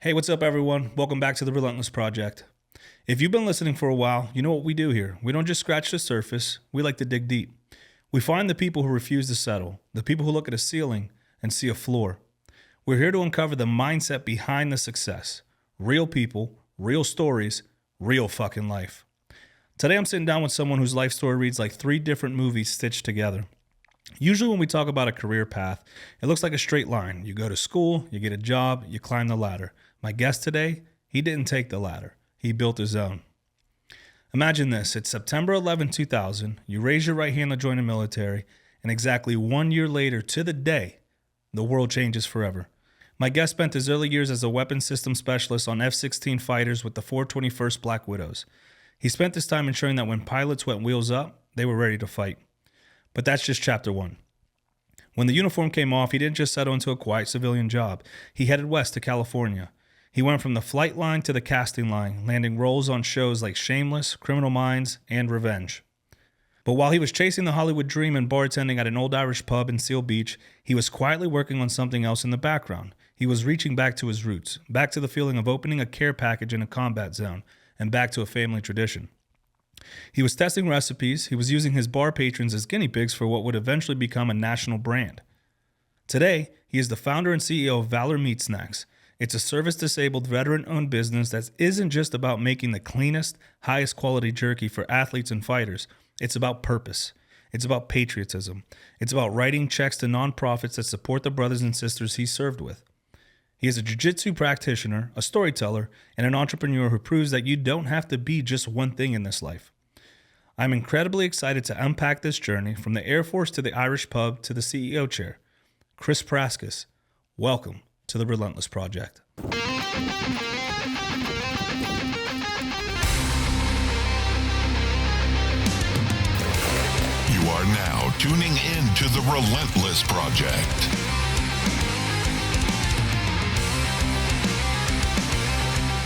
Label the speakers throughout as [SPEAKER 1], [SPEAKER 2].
[SPEAKER 1] Hey, what's up, everyone? Welcome back to the Relentless Project. If you've been listening for a while, you know what we do here. We don't just scratch the surface, we like to dig deep. We find the people who refuse to settle, the people who look at a ceiling and see a floor. We're here to uncover the mindset behind the success. Real people, real stories, real fucking life. Today I'm sitting down with someone whose life story reads like 3 different movies stitched together. Usually when we talk about a career path, it looks like a straight line. You go to school, you get a job, you climb the ladder. My guest today, he didn't take the ladder. He built his own. Imagine this. It's September 11, 2000. You raise your right hand to join the military, and exactly 1 year later, to the day, the world changes forever. My guest spent his early years as a weapons system specialist on F-16 fighters with the 421st Black Widows. He spent this time ensuring that when pilots went wheels up, they were ready to fight. But that's just chapter 1. When the uniform came off, he didn't just settle into a quiet civilian job. He headed west to California. He went from the flight line to the casting line, landing roles on shows like Shameless, Criminal Minds, and Revenge. But while he was chasing the Hollywood dream and bartending at an old Irish pub in Seal Beach, he was quietly working on something else in the background. He was reaching back to his roots, back to the feeling of opening a care package in a combat zone, and back to a family tradition. He was testing recipes. He was using his bar patrons as guinea pigs for what would eventually become a national brand. Today, he is the founder and CEO of Valor Meat Snacks. It's a service-disabled, veteran-owned business that isn't just about making the cleanest, highest quality jerky for athletes and fighters. It's about purpose. It's about patriotism. It's about writing checks to nonprofits that support the brothers and sisters he served with. He is a Jiu Jitsu practitioner, a storyteller, and an entrepreneur who proves that you don't have to be just one thing in this life. I'm incredibly excited to unpack this journey from the Air Force to the Irish pub to the CEO chair. Chris Prascus, welcome to the Relentless Project.
[SPEAKER 2] You are now tuning in to the Relentless Project.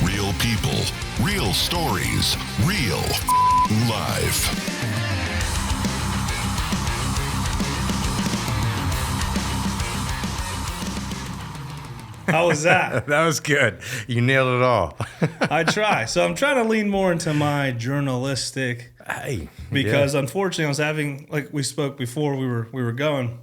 [SPEAKER 2] Real people, real stories, real life.
[SPEAKER 1] How was that?
[SPEAKER 3] That was good. You nailed it all.
[SPEAKER 1] I try. So I'm trying to lean more into my journalistic, because unfortunately I was having, like we spoke before we were going,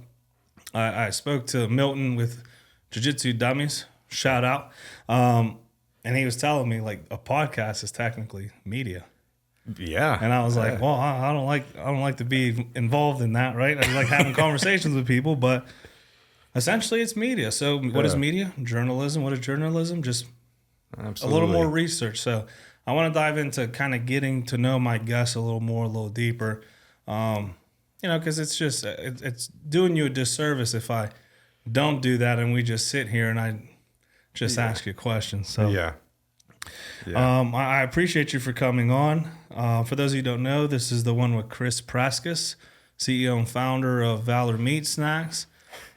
[SPEAKER 1] I spoke to Milton with Jiu Jitsu Dummies, shout out, and he was telling me like a podcast is technically media.
[SPEAKER 3] Yeah.
[SPEAKER 1] And I was like, well, I don't like to be involved in that, right? I like having conversations with people, but essentially it's media. So what is media? Journalism. What is journalism? Just a little more research. So I want to dive into kind of getting to know my guests a little more, a little deeper. Because it's doing you a disservice if I don't do that and we just sit here and I just ask you questions. So I appreciate you for coming on. For those of you who don't know, this is the one with Chris Prascus, CEO and founder of Valor Meat Snacks.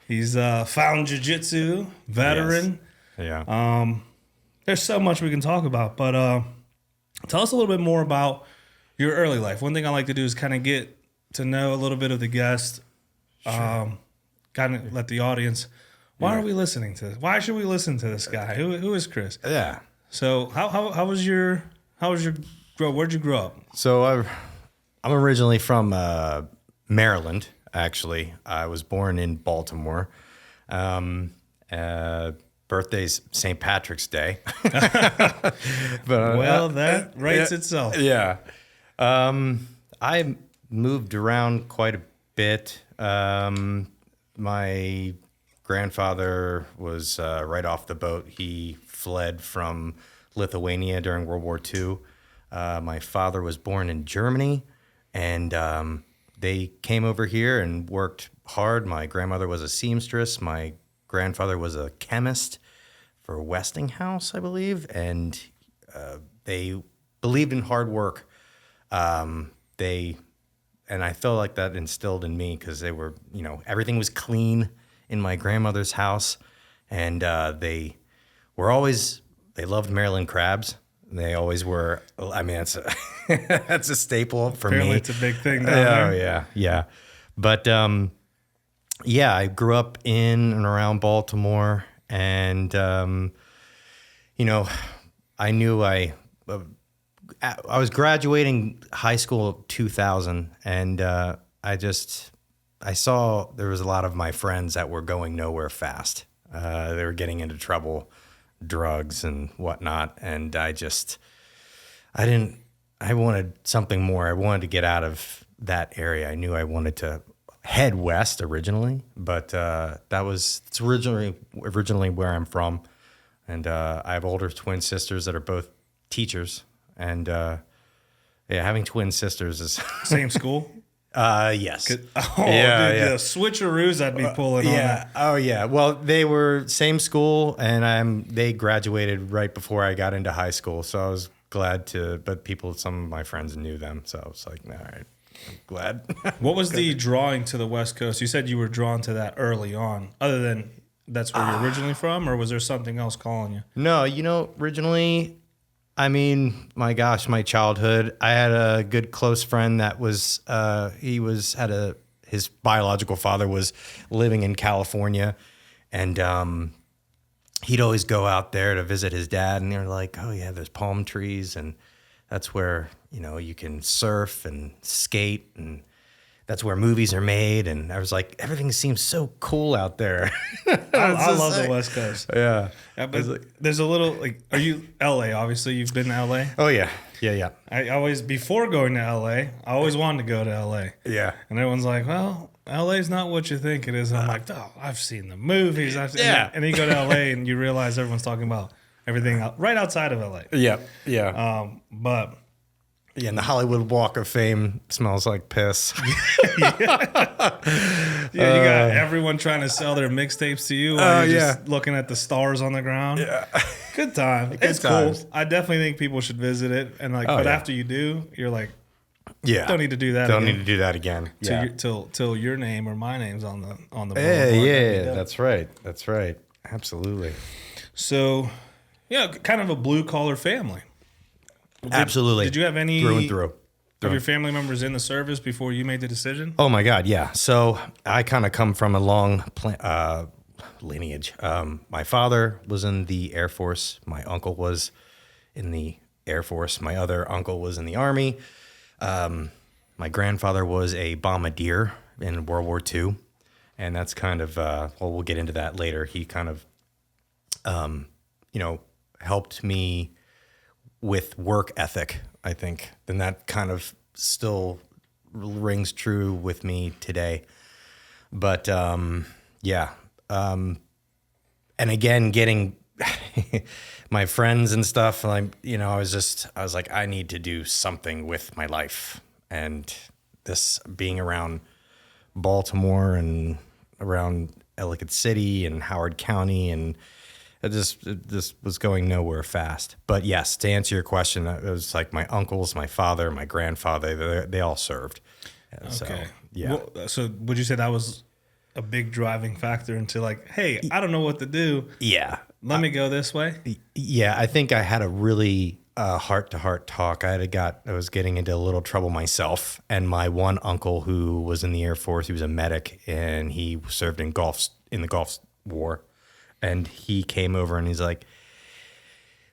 [SPEAKER 1] He's found Jiu Jitsu, veteran.
[SPEAKER 3] Yes. Yeah.
[SPEAKER 1] There's so much we can talk about, but tell us a little bit more about your early life. One thing I like to do is kind of get to know a little bit of the guest. Sure. Kind of let the audience. Why are we listening to this? Why should we listen to this guy? Who is Chris?
[SPEAKER 3] Yeah.
[SPEAKER 1] So how was your grow? Where'd you grow up?
[SPEAKER 3] So I'm originally from Maryland. Actually, I was born in Baltimore. Birthday's St. Patrick's Day. But,
[SPEAKER 1] that writes itself.
[SPEAKER 3] Yeah. I moved around quite a bit. My grandfather was right off the boat. He fled from Lithuania during World War II. My father was born in Germany, and they came over here and worked hard. My grandmother was a seamstress. My grandfather was a chemist for Westinghouse, I believe, and they believed in hard work. And I felt like that instilled in me because they were, everything was clean in my grandmother's house, and they loved Maryland crabs. They always were. I mean, that's a staple for
[SPEAKER 1] Apparently
[SPEAKER 3] me.
[SPEAKER 1] It's a big thing down there.
[SPEAKER 3] Yeah. But I grew up in and around Baltimore, and you know, I knew I was graduating high school 2000, and I saw there was a lot of my friends that were going nowhere fast. They were getting into trouble, drugs and whatnot, and I wanted something more. I wanted to get out of that area. I knew I wanted to head west originally, but it's originally where I'm from, and I have older twin sisters that are both teachers. And having twin sisters is
[SPEAKER 1] Same school?
[SPEAKER 3] Yes.
[SPEAKER 1] The switcheroos I'd be pulling on that.
[SPEAKER 3] Oh yeah. Well, they were same school, and they graduated right before I got into high school, so I was glad to. But some of my friends knew them, so I was like, all right, I'm glad.
[SPEAKER 1] What was the drawing to the West Coast? You said you were drawn to that early on. Other than that's where you're originally from, or was there something else calling you?
[SPEAKER 3] No, originally. I mean, my gosh, my childhood. I had a good close friend that was his biological father was living in California, and he'd always go out there to visit his dad, and they're like, oh yeah, there's palm trees, and that's where you can surf and skate, and that's where movies are made. And I was like, everything seems so cool out there.
[SPEAKER 1] I love the West Coast.
[SPEAKER 3] Yeah.
[SPEAKER 1] But there's a little, are you LA? Obviously, you've been to LA.
[SPEAKER 3] Oh, yeah. Yeah.
[SPEAKER 1] I always, before going to LA, I always wanted to go to LA.
[SPEAKER 3] Yeah.
[SPEAKER 1] And everyone's like, well, LA's not what you think it is. And I'm like, oh, I've seen the movies. And then you go to LA and you realize everyone's talking about everything right outside of LA.
[SPEAKER 3] Yeah. Yeah.
[SPEAKER 1] But.
[SPEAKER 3] Yeah, and the Hollywood Walk of Fame smells like piss.
[SPEAKER 1] You got everyone trying to sell their mixtapes to you while you're just looking at the stars on the ground.
[SPEAKER 3] Yeah.
[SPEAKER 1] Good time. It's
[SPEAKER 3] times.
[SPEAKER 1] Cool. I definitely think people should visit it. And after you do, you're like, don't need to do that
[SPEAKER 3] Don't need to do that again.
[SPEAKER 1] Till your name or my name's on the board.
[SPEAKER 3] Yeah, that's right. That's right. Absolutely.
[SPEAKER 1] So, kind of a blue collar family.
[SPEAKER 3] Absolutely.
[SPEAKER 1] Did you have any
[SPEAKER 3] through and through
[SPEAKER 1] of your family members in the service before you made the decision?
[SPEAKER 3] Oh my God, yeah. So I kind of come from a long lineage. My father was in the Air Force. My uncle was in the Air Force. My other uncle was in the Army. My grandfather was a bombardier in World War II. And that's kind of, we'll get into that later. He kind of, helped me with work ethic, I think. And that kind of still rings true with me today. But and again, getting my friends and stuff, I was like, I need to do something with my life. And this being around Baltimore and around Ellicott City and Howard County, and it just was going nowhere fast. But yes, to answer your question, it was like my uncles, my father, my grandfather, they all served.
[SPEAKER 1] Okay.
[SPEAKER 3] So, yeah.
[SPEAKER 1] So would you say that was a big driving factor into hey, I don't know what to do.
[SPEAKER 3] Yeah.
[SPEAKER 1] Let me go this way.
[SPEAKER 3] Yeah. I think I had a really heart-to-heart talk. I was getting into a little trouble myself. And my one uncle who was in the Air Force, he was a medic, and he served in the Gulf War. And he came over and he's like,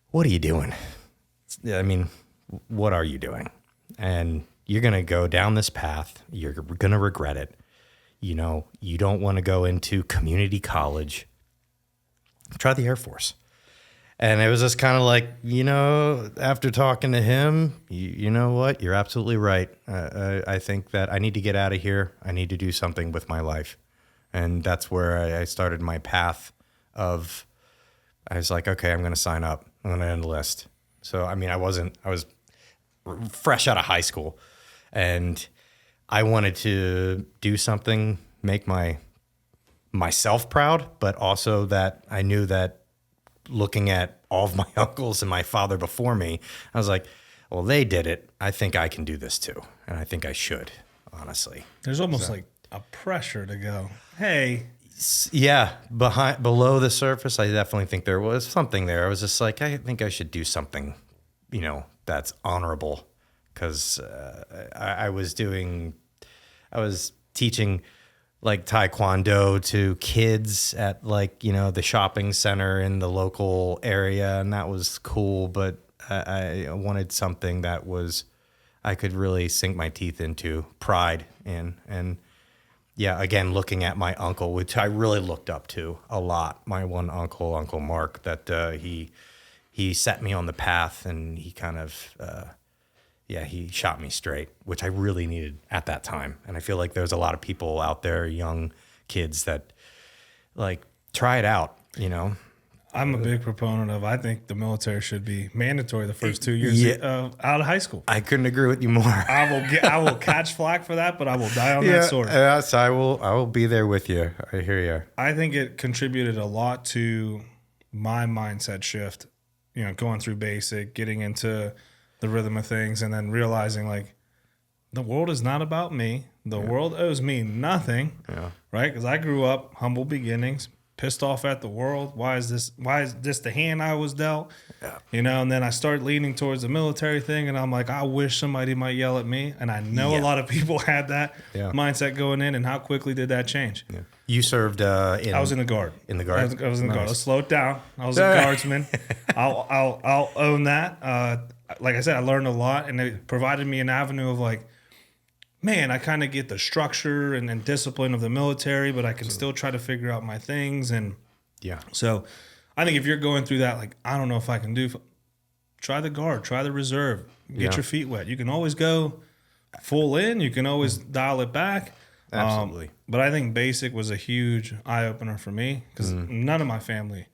[SPEAKER 3] what are you doing? I mean, what are you doing? And you're going to go down this path. You're going to regret it. You don't want to go into community college. Try the Air Force. And it was just kind of like, after talking to him, you know what? You're absolutely right. I think that I need to get out of here. I need to do something with my life. And that's where I started my path. I was like, okay, I'm going to sign up. I'm going to enlist. So, I mean, I was fresh out of high school, and I wanted to do something, make myself proud, but also that I knew that looking at all of my uncles and my father before me, I was like, well, they did it. I think I can do this too. And I think I should, honestly.
[SPEAKER 1] There's almost like a pressure to go, hey.
[SPEAKER 3] Yeah, below the surface, I definitely think there was something there. I was just like, I think I should do something, that's honorable, because I was teaching like taekwondo to kids at like, the shopping center in the local area. And that was cool. But I wanted something that I could really sink my teeth into, pride in. And yeah, again, looking at my uncle, which I really looked up to a lot. My one uncle, Uncle Mark, that he set me on the path, and he kind of, he shot me straight, which I really needed at that time. And I feel like there's a lot of people out there, young kids, that like try it out,
[SPEAKER 1] I'm a big proponent of, I think the military should be mandatory the first 2 years out of high school.
[SPEAKER 3] I couldn't agree with you more.
[SPEAKER 1] I will catch flack for that, but I will die on that sword.
[SPEAKER 3] Yes, I will be there with you. I hear you.
[SPEAKER 1] I think it contributed a lot to my mindset shift, going through basic, getting into the rhythm of things, and then realizing like the world is not about me. The world owes me nothing, right? Because I grew up humble beginnings, pissed off at the world. Why is this the hand I was dealt? Yeah. And then I started leaning towards the military thing, and I'm like, I wish somebody might yell at me. And I know a lot of people had that mindset going in, and how quickly did that change? Yeah.
[SPEAKER 3] You served I
[SPEAKER 1] was in the Guard.
[SPEAKER 3] In the Guard?
[SPEAKER 1] I was in the Guard. Let's slow it down. I was a guardsman. I'll own that. Like I said, I learned a lot, and it provided me an avenue of like, man, I kind of get the structure and discipline of the military, but I can still try to figure out my things. And so I think if you're going through that, like, I don't know if I can try the Guard, try the reserve, get your feet wet. You can always go full in. You can always dial it back.
[SPEAKER 3] Absolutely.
[SPEAKER 1] But I think basic was a huge eye opener for me because none of my family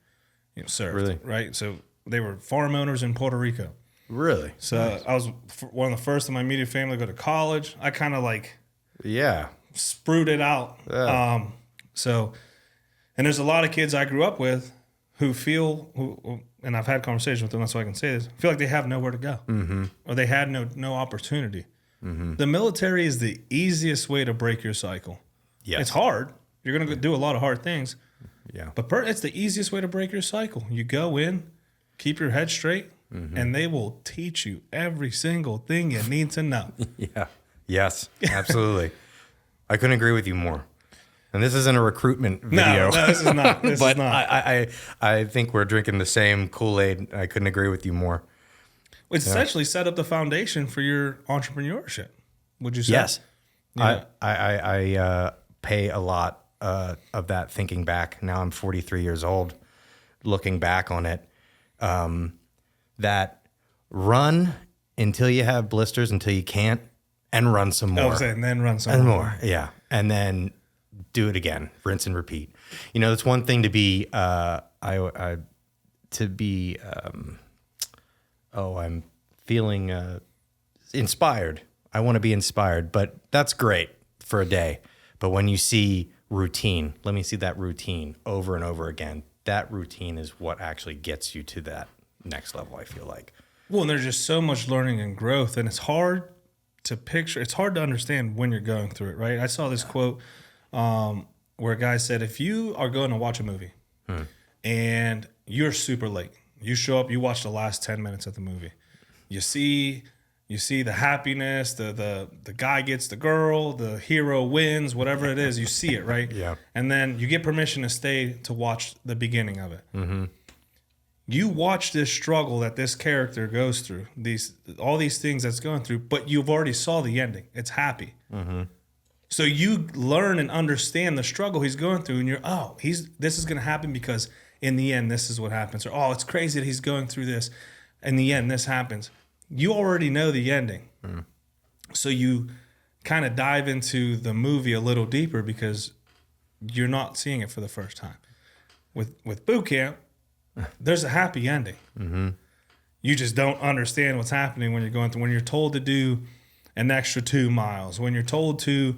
[SPEAKER 1] served. Really? Right. So they were farm owners in Puerto Rico.
[SPEAKER 3] Really?
[SPEAKER 1] So I was one of the first in my immediate family to go to college. I kind of like spruted out. Yeah. And there's a lot of kids I grew up with who and I've had conversations with them, that's why I can say this, feel like they have nowhere to go, or they had no opportunity. The military is the easiest way to break your cycle. Yes. It's hard. You're going to do a lot of hard things. Yeah. But it's the easiest way to break your cycle. You go in, keep your head straight, and they will teach you every single thing you need to know.
[SPEAKER 3] Yeah. Yes, absolutely. I couldn't agree with you more. And this isn't a recruitment video.
[SPEAKER 1] No, this is not. This is not.
[SPEAKER 3] I think we're drinking the same Kool-Aid. I couldn't agree with you more.
[SPEAKER 1] It's essentially set up the foundation for your entrepreneurship, would you say?
[SPEAKER 3] Yes. Yeah. I pay a lot of that thinking back. Now I'm 43 years old, looking back on it. That run until you have blisters, until you can't, and run some more.
[SPEAKER 1] And then run some more.
[SPEAKER 3] Yeah. And then do it again, rinse and repeat. It's one thing to be, I'm feeling inspired. I want to be inspired, but that's great for a day. But when you see routine, let me see that routine over and over again. That routine is what actually gets you to that next level, I feel like.
[SPEAKER 1] Well, and there's just so much learning and growth, and it's hard to picture. It's hard to understand when you're going through it, right? I saw this quote where a guy said, if you are going to watch a movie and you're super late, you show up, you watch the last 10 minutes of the movie, you see the happiness, the guy gets the girl, the hero wins, whatever it is, you see it, right?
[SPEAKER 3] Yeah.
[SPEAKER 1] And then you get permission to stay to watch the beginning of it. Mm-hmm. You watch this struggle that this character goes through, all these things that's going through, but you've already saw the ending. It's happy. Mm-hmm. So you learn and understand the struggle he's going through, and you're, this is going to happen because in the end, this is what happens. Or, it's crazy that he's going through this. In the end, this happens. You already know the ending. Mm. So you kind of dive into the movie a little deeper because you're not seeing it for the first time. With boot camp, there's a happy ending. Mm-hmm. You just don't understand what's happening when you're going through. When you're told to do an extra 2 miles, when you're told to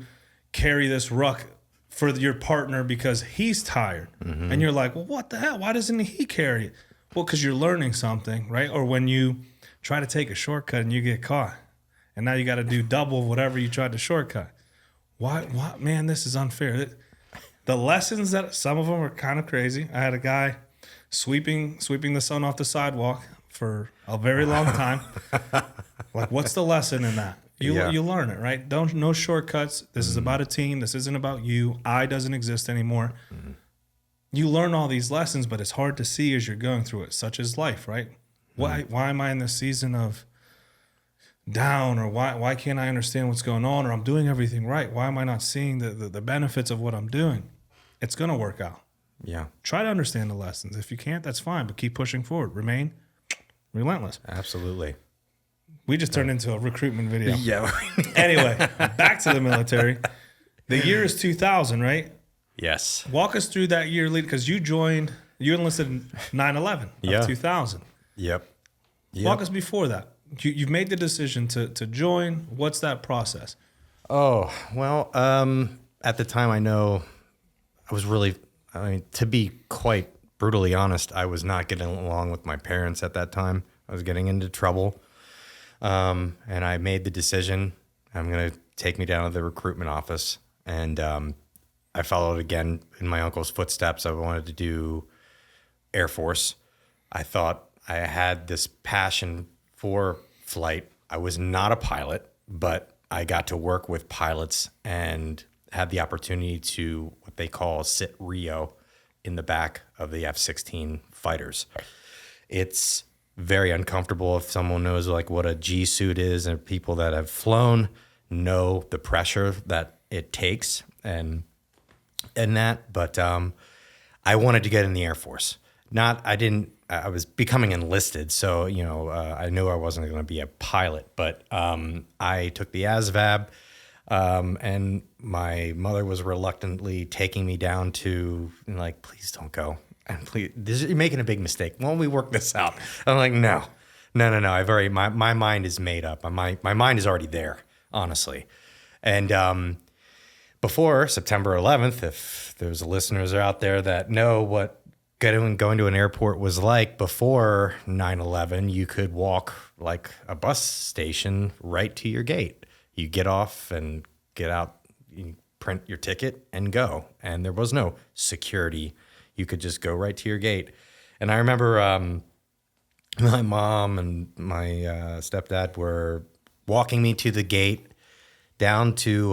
[SPEAKER 1] carry this ruck for your partner because he's tired, and you're like, well, what the hell? Why doesn't he carry it? Well, because you're learning something, right? Or when you try to take a shortcut and you get caught, and now you got to do double whatever you tried to shortcut. Why? Man, this is unfair. The lessons that some of them are kind of crazy. I had a guy sweeping the sun off the sidewalk for a very long time. Like, what's the lesson in that? You learn it, right? No shortcuts. This is about a team. This isn't about you. I doesn't exist anymore. You learn all these lessons, but it's hard to see as you're going through it, such as life, right? Why am I in this season of down, or why can't I understand what's going on, or I'm doing everything right? Why am I not seeing the benefits of what I'm doing? It's going to work out.
[SPEAKER 3] Yeah.
[SPEAKER 1] Try to understand the lessons. If you can't, that's fine, but keep pushing forward. Remain relentless.
[SPEAKER 3] Absolutely.
[SPEAKER 1] We just turned into a recruitment video.
[SPEAKER 3] Yeah.
[SPEAKER 1] Anyway, back to the military. The year is 2000, right?
[SPEAKER 3] Yes.
[SPEAKER 1] Walk us through that year, because you enlisted in 9/11 of 2000.
[SPEAKER 3] Yep.
[SPEAKER 1] Walk us before that. You've made the decision to join. What's that process?
[SPEAKER 3] Oh, well, at the time, I know I was really, to be quite brutally honest, I was not getting along with my parents at that time. I was getting into trouble. And I made the decision, I'm going to take me down to the recruitment office. And I followed again in my uncle's footsteps. I wanted to do Air Force. I thought I had this passion for flight. I was not a pilot, but I got to work with pilots and had the opportunity to what they call sit Rio in the back of the F-16 fighters. It's very uncomfortable. If someone knows like what a G suit is, and people that have flown know the pressure that it takes and that, but I wanted to get in the Air Force. I was becoming enlisted, so I knew I wasn't going to be a pilot, but I took the ASVAB, and my mother was reluctantly taking me down to, like, please don't go. And please, you're making a big mistake. Why don't we work this out? I'm like, no. My mind is made up. My mind is already there, honestly. And before September 11th, if there's listeners out there that know what going to an airport was like before 9/11, you could walk like a bus station right to your gate. You get off and get out, you print your ticket and go. And there was no security. You could just go right to your gate. And I remember my mom and my stepdad were walking me to the gate down to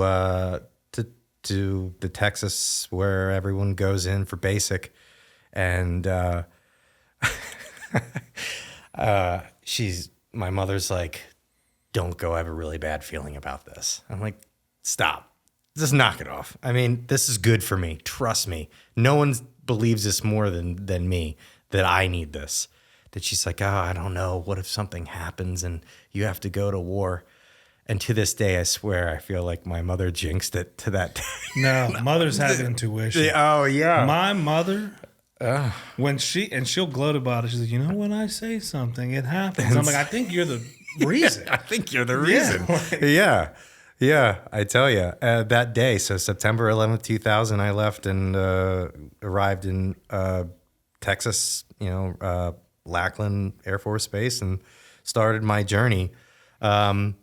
[SPEAKER 3] the Texas where everyone goes in for basic. And my mother's like, don't go, I have a really bad feeling about this. I'm like, stop, just knock it off. I mean, this is good for me. Trust me. No one believes this more than me, that I need this. That she's like, oh, I don't know. What if something happens and you have to go to war? And to this day, I swear, I feel like my mother jinxed it to that day.
[SPEAKER 1] No, mothers have intuition.
[SPEAKER 3] Oh, yeah.
[SPEAKER 1] My mother, when she'll gloat about it, she's like, when I say something, it happens. I'm like, I think you're the reason.
[SPEAKER 3] I think you're the reason.
[SPEAKER 1] Yeah,
[SPEAKER 3] Yeah, I tell you, that day, so September 11th, 2000, I left and arrived in Texas, Lackland Air Force Base, and started my journey. A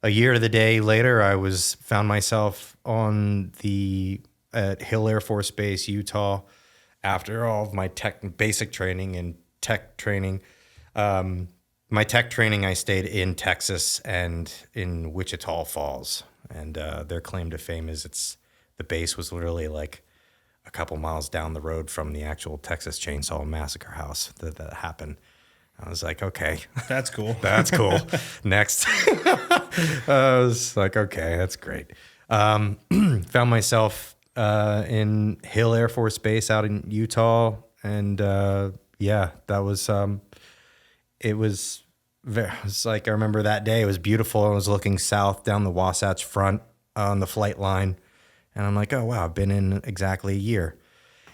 [SPEAKER 3] year to the day later, I found myself at Hill Air Force Base, Utah, after all of my basic training and tech training. My tech training, I stayed in Texas and in Wichita Falls. And their claim to fame is the base was literally like a couple miles down the road from the actual Texas Chainsaw Massacre house that happened. I was like, okay.
[SPEAKER 1] That's cool.
[SPEAKER 3] That's cool. Next. I was like, okay, that's great. Found myself in Hill Air Force Base out in Utah. And that was, it was like, I remember that day, it was beautiful. I was looking south down the Wasatch Front on the flight line. And I'm like, oh, wow, I've been in exactly a year.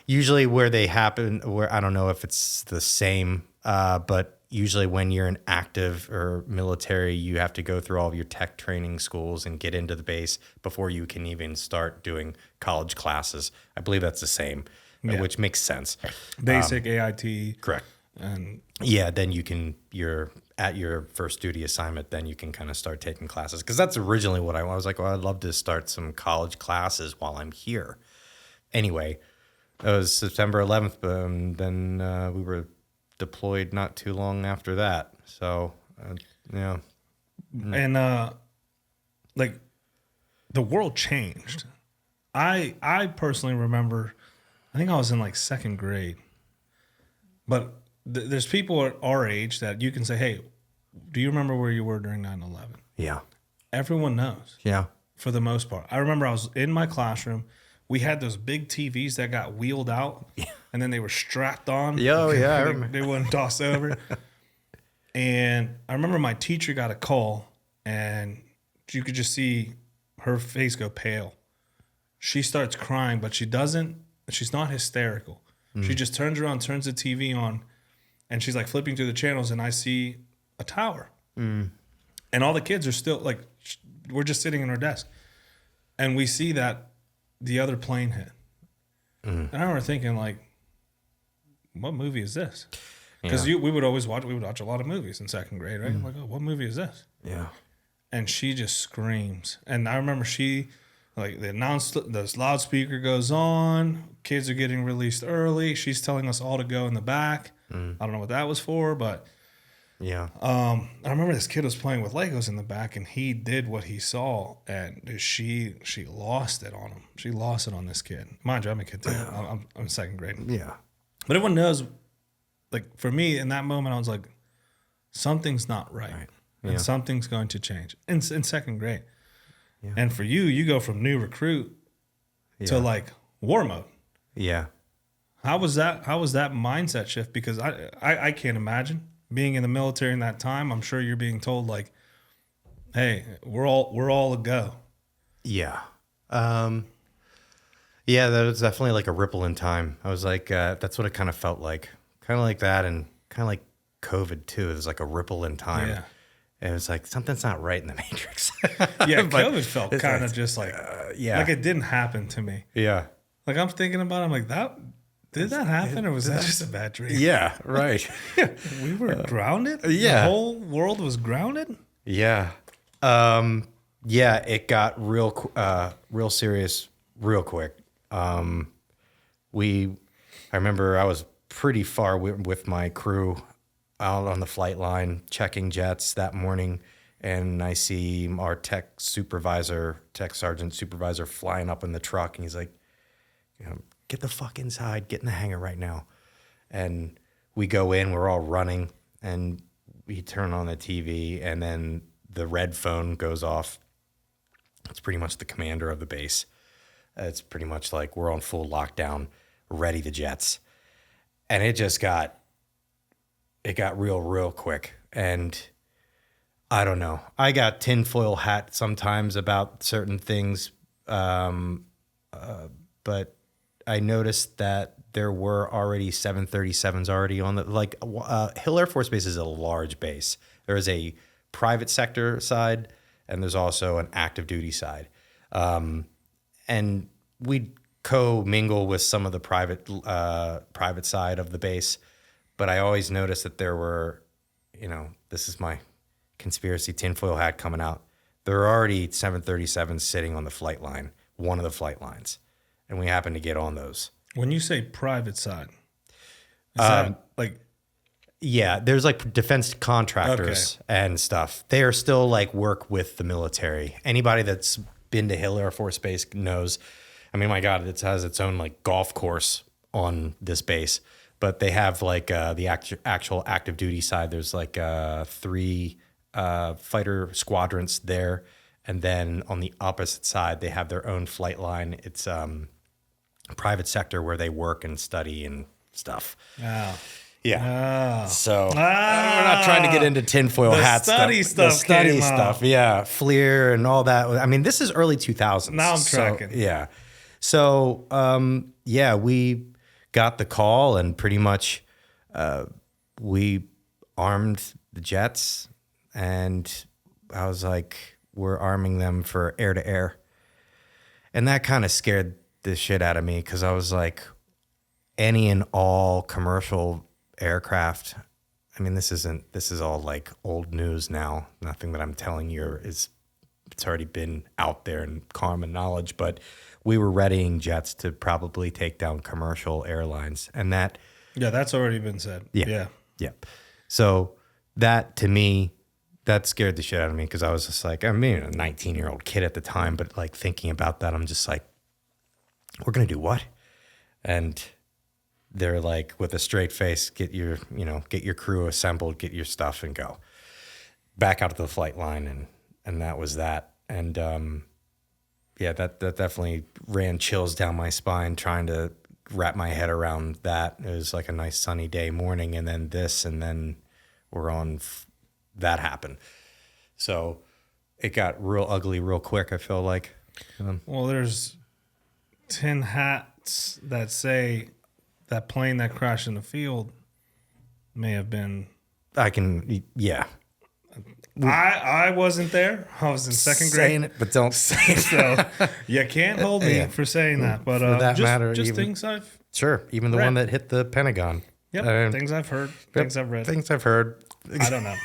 [SPEAKER 3] Usually where they happen, where I don't know if it's the same, but usually when you're in active or military, you have to go through all of your tech training schools and get into the base before you can even start doing college classes. I believe that's the same, which makes sense.
[SPEAKER 1] Basic AIT.
[SPEAKER 3] Correct.
[SPEAKER 1] And
[SPEAKER 3] then you're at your first duty assignment, then you can kind of start taking classes. Because that's originally what I was like, well, I'd love to start some college classes while I'm here. Anyway, it was September 11th, then we were deployed not too long after that. So,
[SPEAKER 1] And like the world changed. I personally remember, I think I was in like second grade, but there's people at our age that you can say, hey, do you remember where you were during 9/11?
[SPEAKER 3] Yeah.
[SPEAKER 1] Everyone knows
[SPEAKER 3] Yeah.
[SPEAKER 1] for the most part. I remember I was in my classroom. We had those big TVs that got wheeled out and then they were strapped on.
[SPEAKER 3] Oh, yeah. I remember.
[SPEAKER 1] They wouldn't toss over. And I remember my teacher got a call and you could just see her face go pale. She starts crying, but she's not hysterical. She just turns around, turns the TV on, and she's like flipping through the channels, and I see a tower. And all the kids are still like, we're just sitting in our desk. And we see that the other plane hit. And I remember thinking, like, what movie is this? Because we would watch a lot of movies in second grade, right? I'm like, oh, what movie is this?
[SPEAKER 3] Yeah.
[SPEAKER 1] And she just screams. And I remember the loudspeaker goes on, kids are getting released early. She's telling us all to go in the back. I don't know what that was for, but
[SPEAKER 3] Yeah.
[SPEAKER 1] I remember this kid was playing with Legos in the back and he did what he saw and she lost it on him. She lost it on this kid. Mind you, I'm a kid too. I'm in second grade.
[SPEAKER 3] Yeah.
[SPEAKER 1] But everyone knows, like for me in that moment, I was like, something's not right. And something's going to change in second grade. Yeah. And for you go from new recruit to like war mode.
[SPEAKER 3] Yeah.
[SPEAKER 1] How was that mindset shift? Because I can't imagine being in the military in that time. I'm sure you're being told like, hey, we're all a go.
[SPEAKER 3] Yeah. Yeah, that was definitely like a ripple in time. I was like, that's what it kind of felt like. Kind of like that and kind of like COVID too. It was like a ripple in time.
[SPEAKER 1] Yeah.
[SPEAKER 3] And it was like, something's not right in the Matrix.
[SPEAKER 1] Yeah, COVID felt kind of just like,
[SPEAKER 3] yeah.
[SPEAKER 1] like it didn't happen to me.
[SPEAKER 3] Yeah.
[SPEAKER 1] Like I'm thinking about it, I'm like, did that happen or was that just a bad dream?
[SPEAKER 3] Yeah, right.
[SPEAKER 1] We were grounded?
[SPEAKER 3] Yeah.
[SPEAKER 1] The whole world was grounded?
[SPEAKER 3] Yeah. Yeah, it got real serious real quick. I remember I was pretty far with my crew out on the flight line checking jets that morning, and I see our tech sergeant supervisor flying up in the truck, and he's like, get the fuck inside, get in the hangar right now. And we go in, we're all running, and we turn on the TV, and then the red phone goes off. It's pretty much the commander of the base. It's pretty much like we're on full lockdown, ready the jets. And it got real quick. And I don't know. I got tinfoil hat sometimes about certain things. But I noticed that there were already 737s already on Hill Air Force Base is a large base. There is a private sector side and there's also an active duty side. And we'd co-mingle with some of the private side of the base. But I always noticed that there were, this is my conspiracy tinfoil hat coming out. There are already 737s sitting on the flight line, one of the flight lines. And we happened to get on those.
[SPEAKER 1] When you say private side, is that like...
[SPEAKER 3] Yeah, there's like defense contractors and stuff. They are still like work with the military. Anybody that's been to Hill Air Force Base knows. I mean, my God, it has its own like golf course on this base. But they have like the actual active duty side. There's like 3 fighter squadrons there. And then on the opposite side, they have their own flight line. It's private sector where they work and study and stuff.
[SPEAKER 1] Wow.
[SPEAKER 3] Yeah. So we're not trying to get into tinfoil hat stuff.
[SPEAKER 1] The study
[SPEAKER 3] stuff. Yeah. FLIR and all that. I mean, this is early 2000s.
[SPEAKER 1] Now I'm tracking.
[SPEAKER 3] Yeah. So, we got the call and pretty much we armed the jets, and I was like, we're arming them for air to air. And that kind of scared the shit out of me because I was like, any and all commercial aircraft. I mean, this is all like old news now. Nothing that I'm telling you it's already been out there and common knowledge, but we were readying jets to probably take down commercial airlines. And that...
[SPEAKER 1] Yeah, that's already been said.
[SPEAKER 3] Yeah. So that to me that scared the shit out of me because I was just like, I mean, a 19-year-old kid at the time, but like thinking about that, I'm just like, we're going to do what? And they're like, with a straight face, get your crew assembled, get your stuff and go back out to the flight line. And that was that. And, yeah, that definitely ran chills down my spine trying to wrap my head around that. It was like a nice sunny day morning, and then this, and then we're on that happened. So it got real ugly real quick, I feel like.
[SPEAKER 1] Well, there's 10 hats that say that plane that crashed in the field may have been.
[SPEAKER 3] Yeah.
[SPEAKER 1] I wasn't there. I was in second grade.
[SPEAKER 3] Saying it, but don't say it.
[SPEAKER 1] So you can't hold me for saying that. But
[SPEAKER 3] For that
[SPEAKER 1] just,
[SPEAKER 3] matter,
[SPEAKER 1] just
[SPEAKER 3] even,
[SPEAKER 1] things I've
[SPEAKER 3] sure, even the
[SPEAKER 1] read.
[SPEAKER 3] one that hit the Pentagon.
[SPEAKER 1] Yep, things I've heard, things I've read.
[SPEAKER 3] Things I've heard.
[SPEAKER 1] I don't know.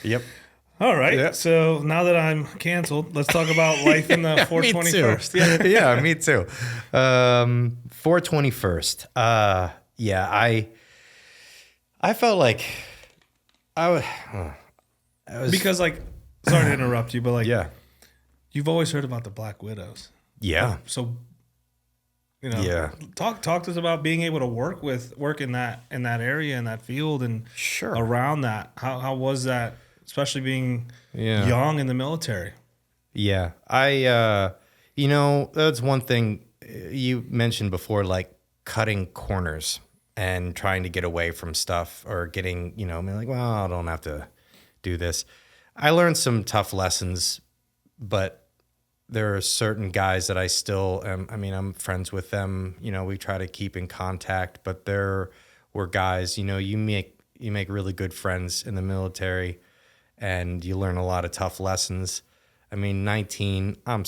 [SPEAKER 3] Yep.
[SPEAKER 1] All right.
[SPEAKER 3] Yeah.
[SPEAKER 1] So now that I'm canceled, let's talk about life in the 421st.
[SPEAKER 3] Yeah. Yeah, me too. 421st. Yeah, I felt like I was
[SPEAKER 1] because like, sorry to interrupt you, but like,
[SPEAKER 3] yeah.
[SPEAKER 1] you've always heard about the Black Widows.
[SPEAKER 3] Yeah.
[SPEAKER 1] So, you know,
[SPEAKER 3] Yeah.
[SPEAKER 1] talk to us about being able to work in that area, in that field, and
[SPEAKER 3] Sure.
[SPEAKER 1] around that. How was that, especially being young in the military?
[SPEAKER 3] Yeah. That's one thing you mentioned before, like cutting corners and trying to get away from stuff or getting, like, well, I don't have to do this. I learned some tough lessons, but there are certain guys that I still am. I mean, I'm friends with them. We try to keep in contact, but there were guys, you make really good friends in the military and you learn a lot of tough lessons. I mean, 19, you're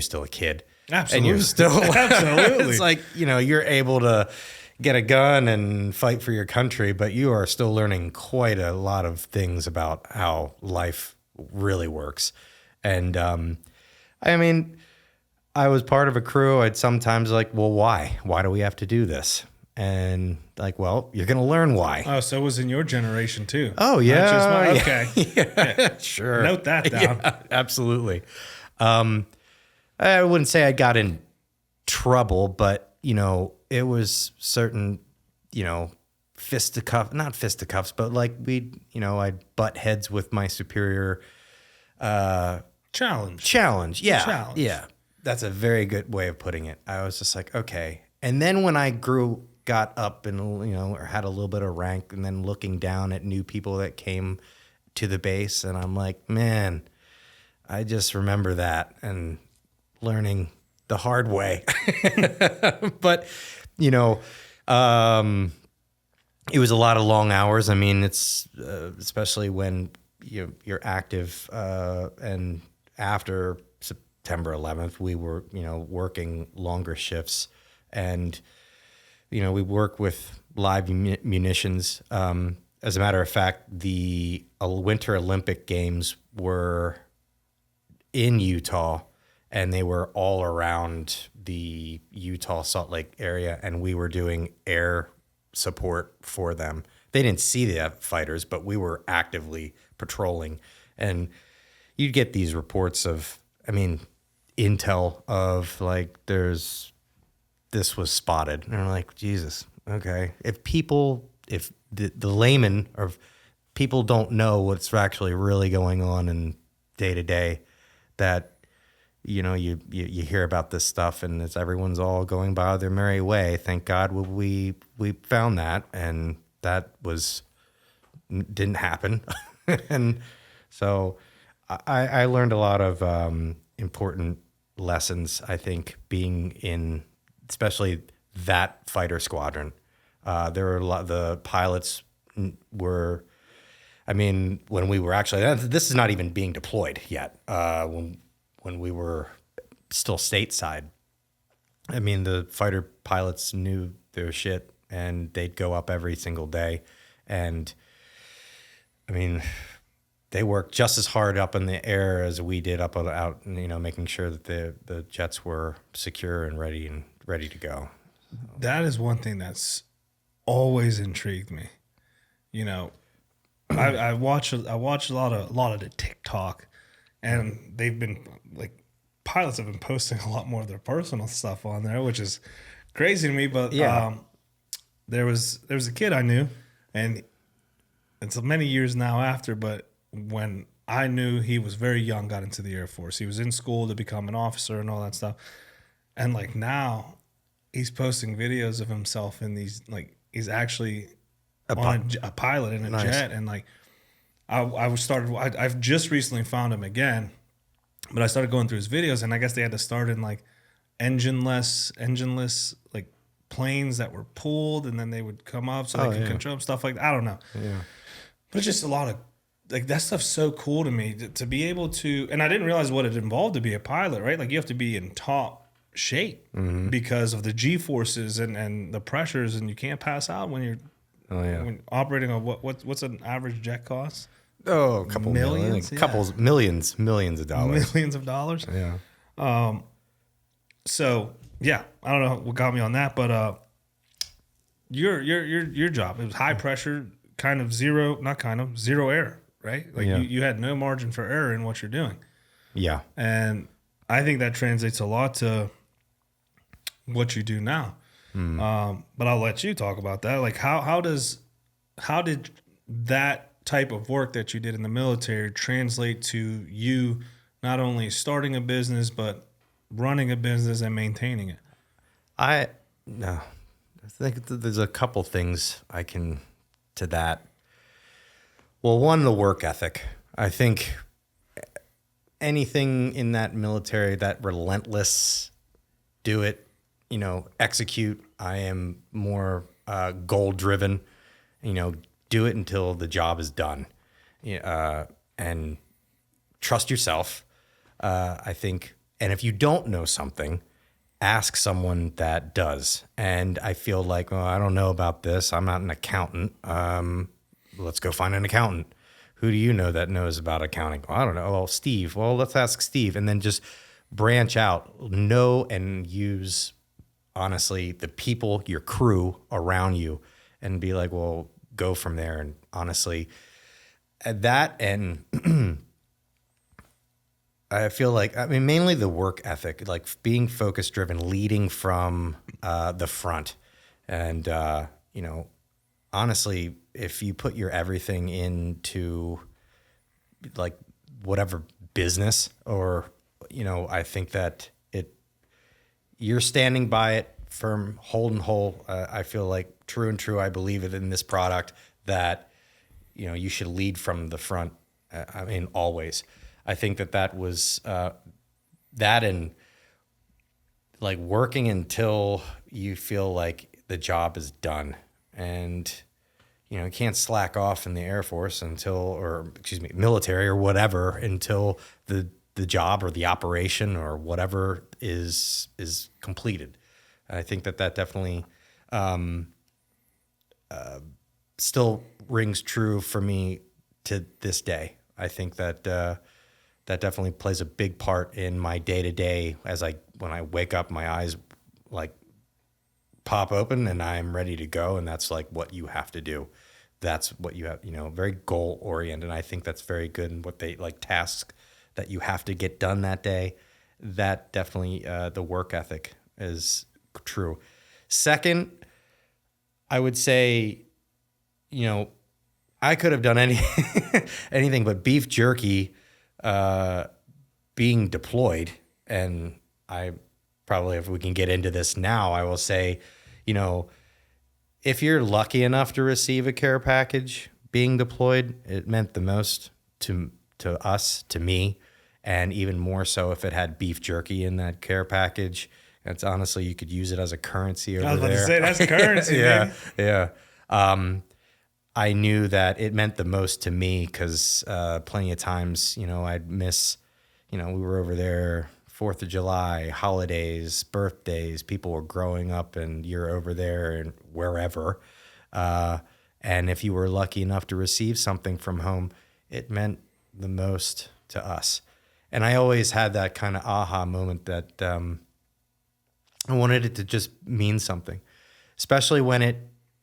[SPEAKER 3] still a kid.
[SPEAKER 1] Absolutely.
[SPEAKER 3] And you're still,
[SPEAKER 1] Absolutely.
[SPEAKER 3] It's like, you're able to get a gun and fight for your country, but you are still learning quite a lot of things about how life really works. And, I mean, I was part of a crew. I'd sometimes like, well, why? Why do we have to do this? And like, well, you're going to learn why.
[SPEAKER 1] Oh, so it was in your generation too.
[SPEAKER 3] Oh, yeah.
[SPEAKER 1] Not just mine. Okay.
[SPEAKER 3] Yeah. Sure.
[SPEAKER 1] Note that down.
[SPEAKER 3] Yeah, absolutely. I wouldn't say I got in trouble, but, it was certain, not fisticuffs, but like I'd butt heads with my superior.
[SPEAKER 1] Challenge.
[SPEAKER 3] Yeah.
[SPEAKER 1] Challenge.
[SPEAKER 3] Yeah. That's a very good way of putting it. I was just like, okay. And then when I got up and, or had a little bit of rank and then looking down at new people that came to the base and I'm like, man, I just remember that and learning the hard way. But, it was a lot of long hours. I mean, it's especially when you're active and after September 11th, we were, working longer shifts and, we work with live munitions. As a matter of fact, the Winter Olympic Games were in Utah and they were all around the Utah Salt Lake area. And we were doing air support for them. They didn't see the fighters, but we were actively patrolling. And you'd get these reports of, intel of like, this was spotted. And I'm like, Jesus, okay. If the layman or people don't know what's actually really going on in day to day, that, you hear about this stuff and everyone's all going by their merry way. Thank God we found that. And that didn't happen. And so I learned a lot of important lessons, I think, being in especially that fighter squadron. There were the pilots were, when we were actually, this is not even being deployed yet, when we were still stateside. The fighter pilots knew their shit and they'd go up every single day. And they worked just as hard up in the air as we did up and out, making sure that the jets were secure and ready to go.
[SPEAKER 1] That is one thing that's always intrigued me. I watch a lot of the TikTok, and they've been like pilots have been posting a lot more of their personal stuff on there, which is crazy to me. But there was a kid I knew, and it's many years now after, but when I knew, he was very young, got into the Air Force. He was in school to become an officer and all that stuff. And like now he's posting videos of himself in these, like he's actually a pilot in a jet. And like I've just recently found him again, but I started going through his videos, and I guess they had to start in like engineless like planes that were pulled, and then they would come up so they could control them, stuff like that. I don't know. Yeah. But it's just a lot of, like, that stuff's so cool to me to be able to, and I didn't realize what it involved to be a pilot, right? Like, you have to be in top shape because of the G-forces and the pressures, and you can't pass out when you're when operating on what's an average jet cost?
[SPEAKER 3] Oh, a couple millions, millions of dollars.
[SPEAKER 1] Millions of dollars. Yeah. So yeah, I don't know what got me on that, but your job, it was high pressure, zero error, right? Like you had no margin for error in what you're doing.
[SPEAKER 3] Yeah. And
[SPEAKER 1] I think that translates a lot to what you do now. But I'll let you talk about that. Like how did that type of work that you did in the military translate to you not only starting a business, but running a business and maintaining it?
[SPEAKER 3] I think there's a couple things I can to that. Well, one, the work ethic. I think anything in that military, that relentless, do it, execute. I am more goal driven, do it until the job is done, and trust yourself. I think, and if you don't know something, ask someone that does. And I feel like, I don't know about this. I'm not an accountant. Let's go find an accountant. Who do you know that knows about accounting? Well, I don't know. Well, Steve. Well, let's ask Steve. And then just branch out. Know and use, honestly, the people, your crew around you, and be like, well, go from there. And honestly, that, and I feel like, mainly the work ethic, like being focus driven, leading from the front. And, honestly, if you put your everything into like whatever business, or, I think that you're standing by it firm, hold and whole. I feel like true, I believe it in this product that, you should lead from the front. Always. I think that was that, and like working until you feel like the job is done, and you can't slack off in the Air Force military or whatever, until the job or the operation or whatever is completed. And I think that definitely still rings true for me to this day. I think that that definitely plays a big part in my day-to-day. When I wake up, my eyes like pop open and I'm ready to go. And that's like what you have to do. That's what you have, very goal oriented. And I think that's very good. And what they like tasks that you have to get done that day, that definitely the work ethic is true. Second, I would say, I could have done anything but beef jerky being deployed. And I probably, if we can get into this now, I will say, if you're lucky enough to receive a care package being deployed, it meant the most to us, to me, and even more so if it had beef jerky in that care package. It's honestly, you could use it as a currency over there. I was about to say, that's currency. Yeah. I knew that it meant the most to me because plenty of times, I'd miss, we were over there, 4th of July, holidays, birthdays, people were growing up and you're over there and wherever. And if you were lucky enough to receive something from home, it meant the most to us. And I always had that kind of aha moment that I wanted it to just mean something, especially when it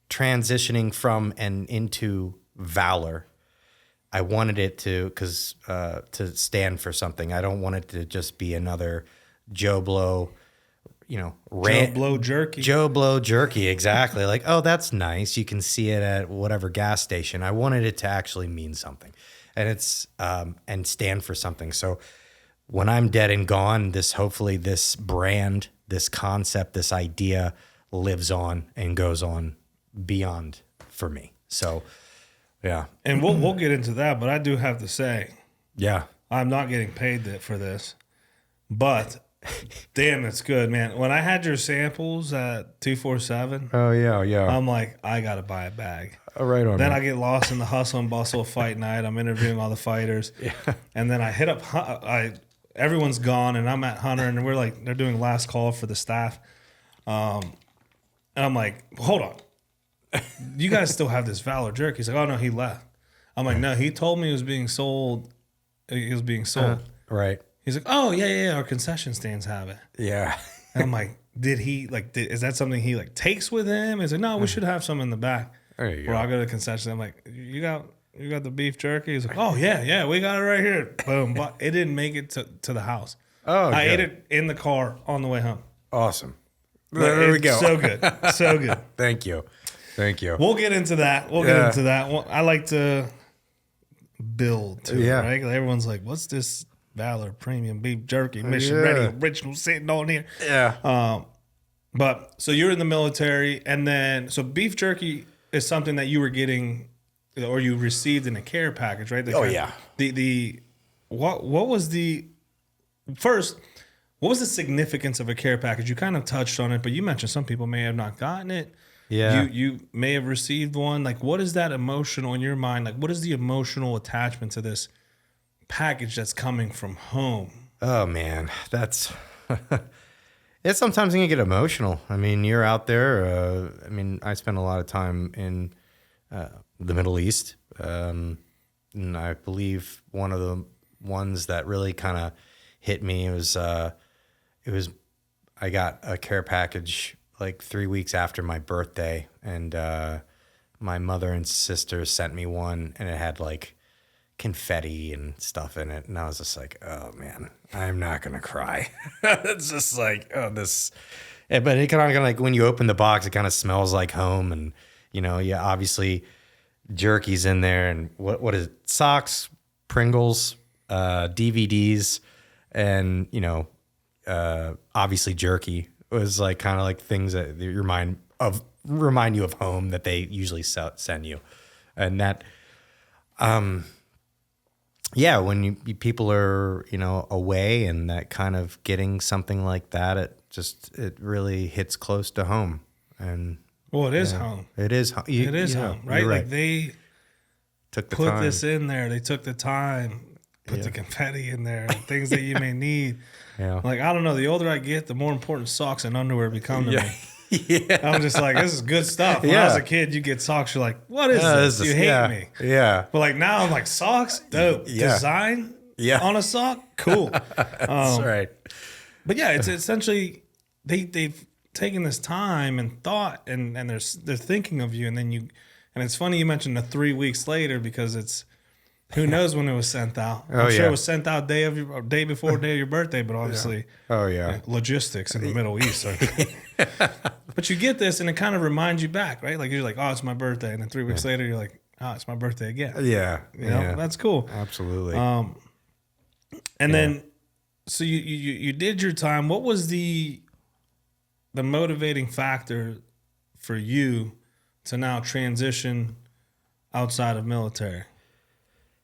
[SPEAKER 3] transitioning from and into Valor. I wanted it to stand for something. I don't want it to just be another Joe Blow,
[SPEAKER 1] Joe Blow jerky.
[SPEAKER 3] Joe Blow jerky, exactly. Like, oh, that's nice. You can see it at whatever gas station. I wanted it to actually mean something, and it's and stand for something. So when I'm dead and gone, hopefully this brand, this concept, this idea lives on and goes on beyond for me. So. Yeah.
[SPEAKER 1] And we'll get into that, but I do have to say,
[SPEAKER 3] yeah,
[SPEAKER 1] I'm not getting paid for this, but damn, it's good, man. When I had your samples at 247,
[SPEAKER 3] oh yeah,
[SPEAKER 1] I'm like, I got to buy a bag.
[SPEAKER 3] Right on.
[SPEAKER 1] Then
[SPEAKER 3] man.
[SPEAKER 1] I get lost in the hustle and bustle of fight night. I'm interviewing all the fighters.
[SPEAKER 3] Yeah.
[SPEAKER 1] And then I hit up, everyone's gone and I'm at Hunter and we're like, they're doing last call for the staff. And I'm like, hold on. You guys still have this Valor jerky? He's like, oh no, he left. I'm like, no, he told me it was being sold. It was being sold.
[SPEAKER 3] Right.
[SPEAKER 1] He's like, oh yeah, our concession stands have it.
[SPEAKER 3] Yeah.
[SPEAKER 1] And I'm like, did he is that something he like takes with him? He's like, no, we should have some in the back.
[SPEAKER 3] There you
[SPEAKER 1] Where
[SPEAKER 3] go.
[SPEAKER 1] I go to the concession, I'm like, you got the beef jerky? He's like, oh yeah, we got it right here. Boom. But it didn't make it to the house.
[SPEAKER 3] Oh,
[SPEAKER 1] I
[SPEAKER 3] good.
[SPEAKER 1] ate it in the car on the way home.
[SPEAKER 3] Awesome.
[SPEAKER 1] Like,
[SPEAKER 3] There we
[SPEAKER 1] it's
[SPEAKER 3] go.
[SPEAKER 1] So good. So good.
[SPEAKER 3] Thank you.
[SPEAKER 1] We'll get into that. Well, I like to build to it, right? Like everyone's like, what's this Valor premium beef jerky, mission ready, original sitting on here?
[SPEAKER 3] Yeah.
[SPEAKER 1] But so you're in the military, and then so beef jerky is something that you were getting or you received in a care package, right?
[SPEAKER 3] Yeah.
[SPEAKER 1] What was the first? What was the significance of a care package? You kind of touched on it, but you mentioned some people may have not gotten it.
[SPEAKER 3] Yeah.
[SPEAKER 1] You may have received one. Like, what is that emotional in your mind? Like, what is the emotional attachment to this package that's coming from home?
[SPEAKER 3] Oh man, that's it's sometimes you can get emotional. I mean, you're out there. I spent a lot of time in the Middle East, and I believe one of the ones that really kind of hit me was I got a care package like 3 weeks after my birthday, and my mother and sister sent me one, and it had like confetti and stuff in it, and I was just like, oh man, I'm not gonna cry. It's just like, oh, this, but it kind of like when you open the box, it kind of smells like home, and obviously jerky's in there, and what is it? Socks, Pringles, DVDs, and obviously jerky was like kind of like things that remind you of home that they usually send you, and that when people are away, and that kind of getting something like that, it really hits close to home. And
[SPEAKER 1] it is home.
[SPEAKER 3] It is home.
[SPEAKER 1] It is home, right?
[SPEAKER 3] Right.
[SPEAKER 1] Like they
[SPEAKER 3] took the
[SPEAKER 1] put
[SPEAKER 3] time.
[SPEAKER 1] this in there. They took the time, put the confetti in there, things that you may need.
[SPEAKER 3] Yeah.
[SPEAKER 1] Like, I don't know. The older I get, the more important socks and underwear become to me.
[SPEAKER 3] Yeah.
[SPEAKER 1] I'm just like, this is good stuff. When I was a kid, you get socks. You're like, what is this? You hate me.
[SPEAKER 3] Yeah.
[SPEAKER 1] But like now I'm like, socks? Dope.
[SPEAKER 3] Yeah.
[SPEAKER 1] Design on a sock? Cool.
[SPEAKER 3] That's right.
[SPEAKER 1] But yeah, it's essentially they've taken this time and thought and they're thinking of you, and then and it's funny you mentioned the 3 weeks later, because it's who knows when it was sent out. I'm sure it was sent out day before day of your birthday, but obviously logistics in the Middle East. But you get this and it kind of reminds you back, right? Like you're like, oh, it's my birthday, and then 3 weeks later you're like, oh, it's my birthday again.
[SPEAKER 3] Yeah.
[SPEAKER 1] That's cool.
[SPEAKER 3] Absolutely.
[SPEAKER 1] And then so you did your time. What was the motivating factor for you to now transition outside of military?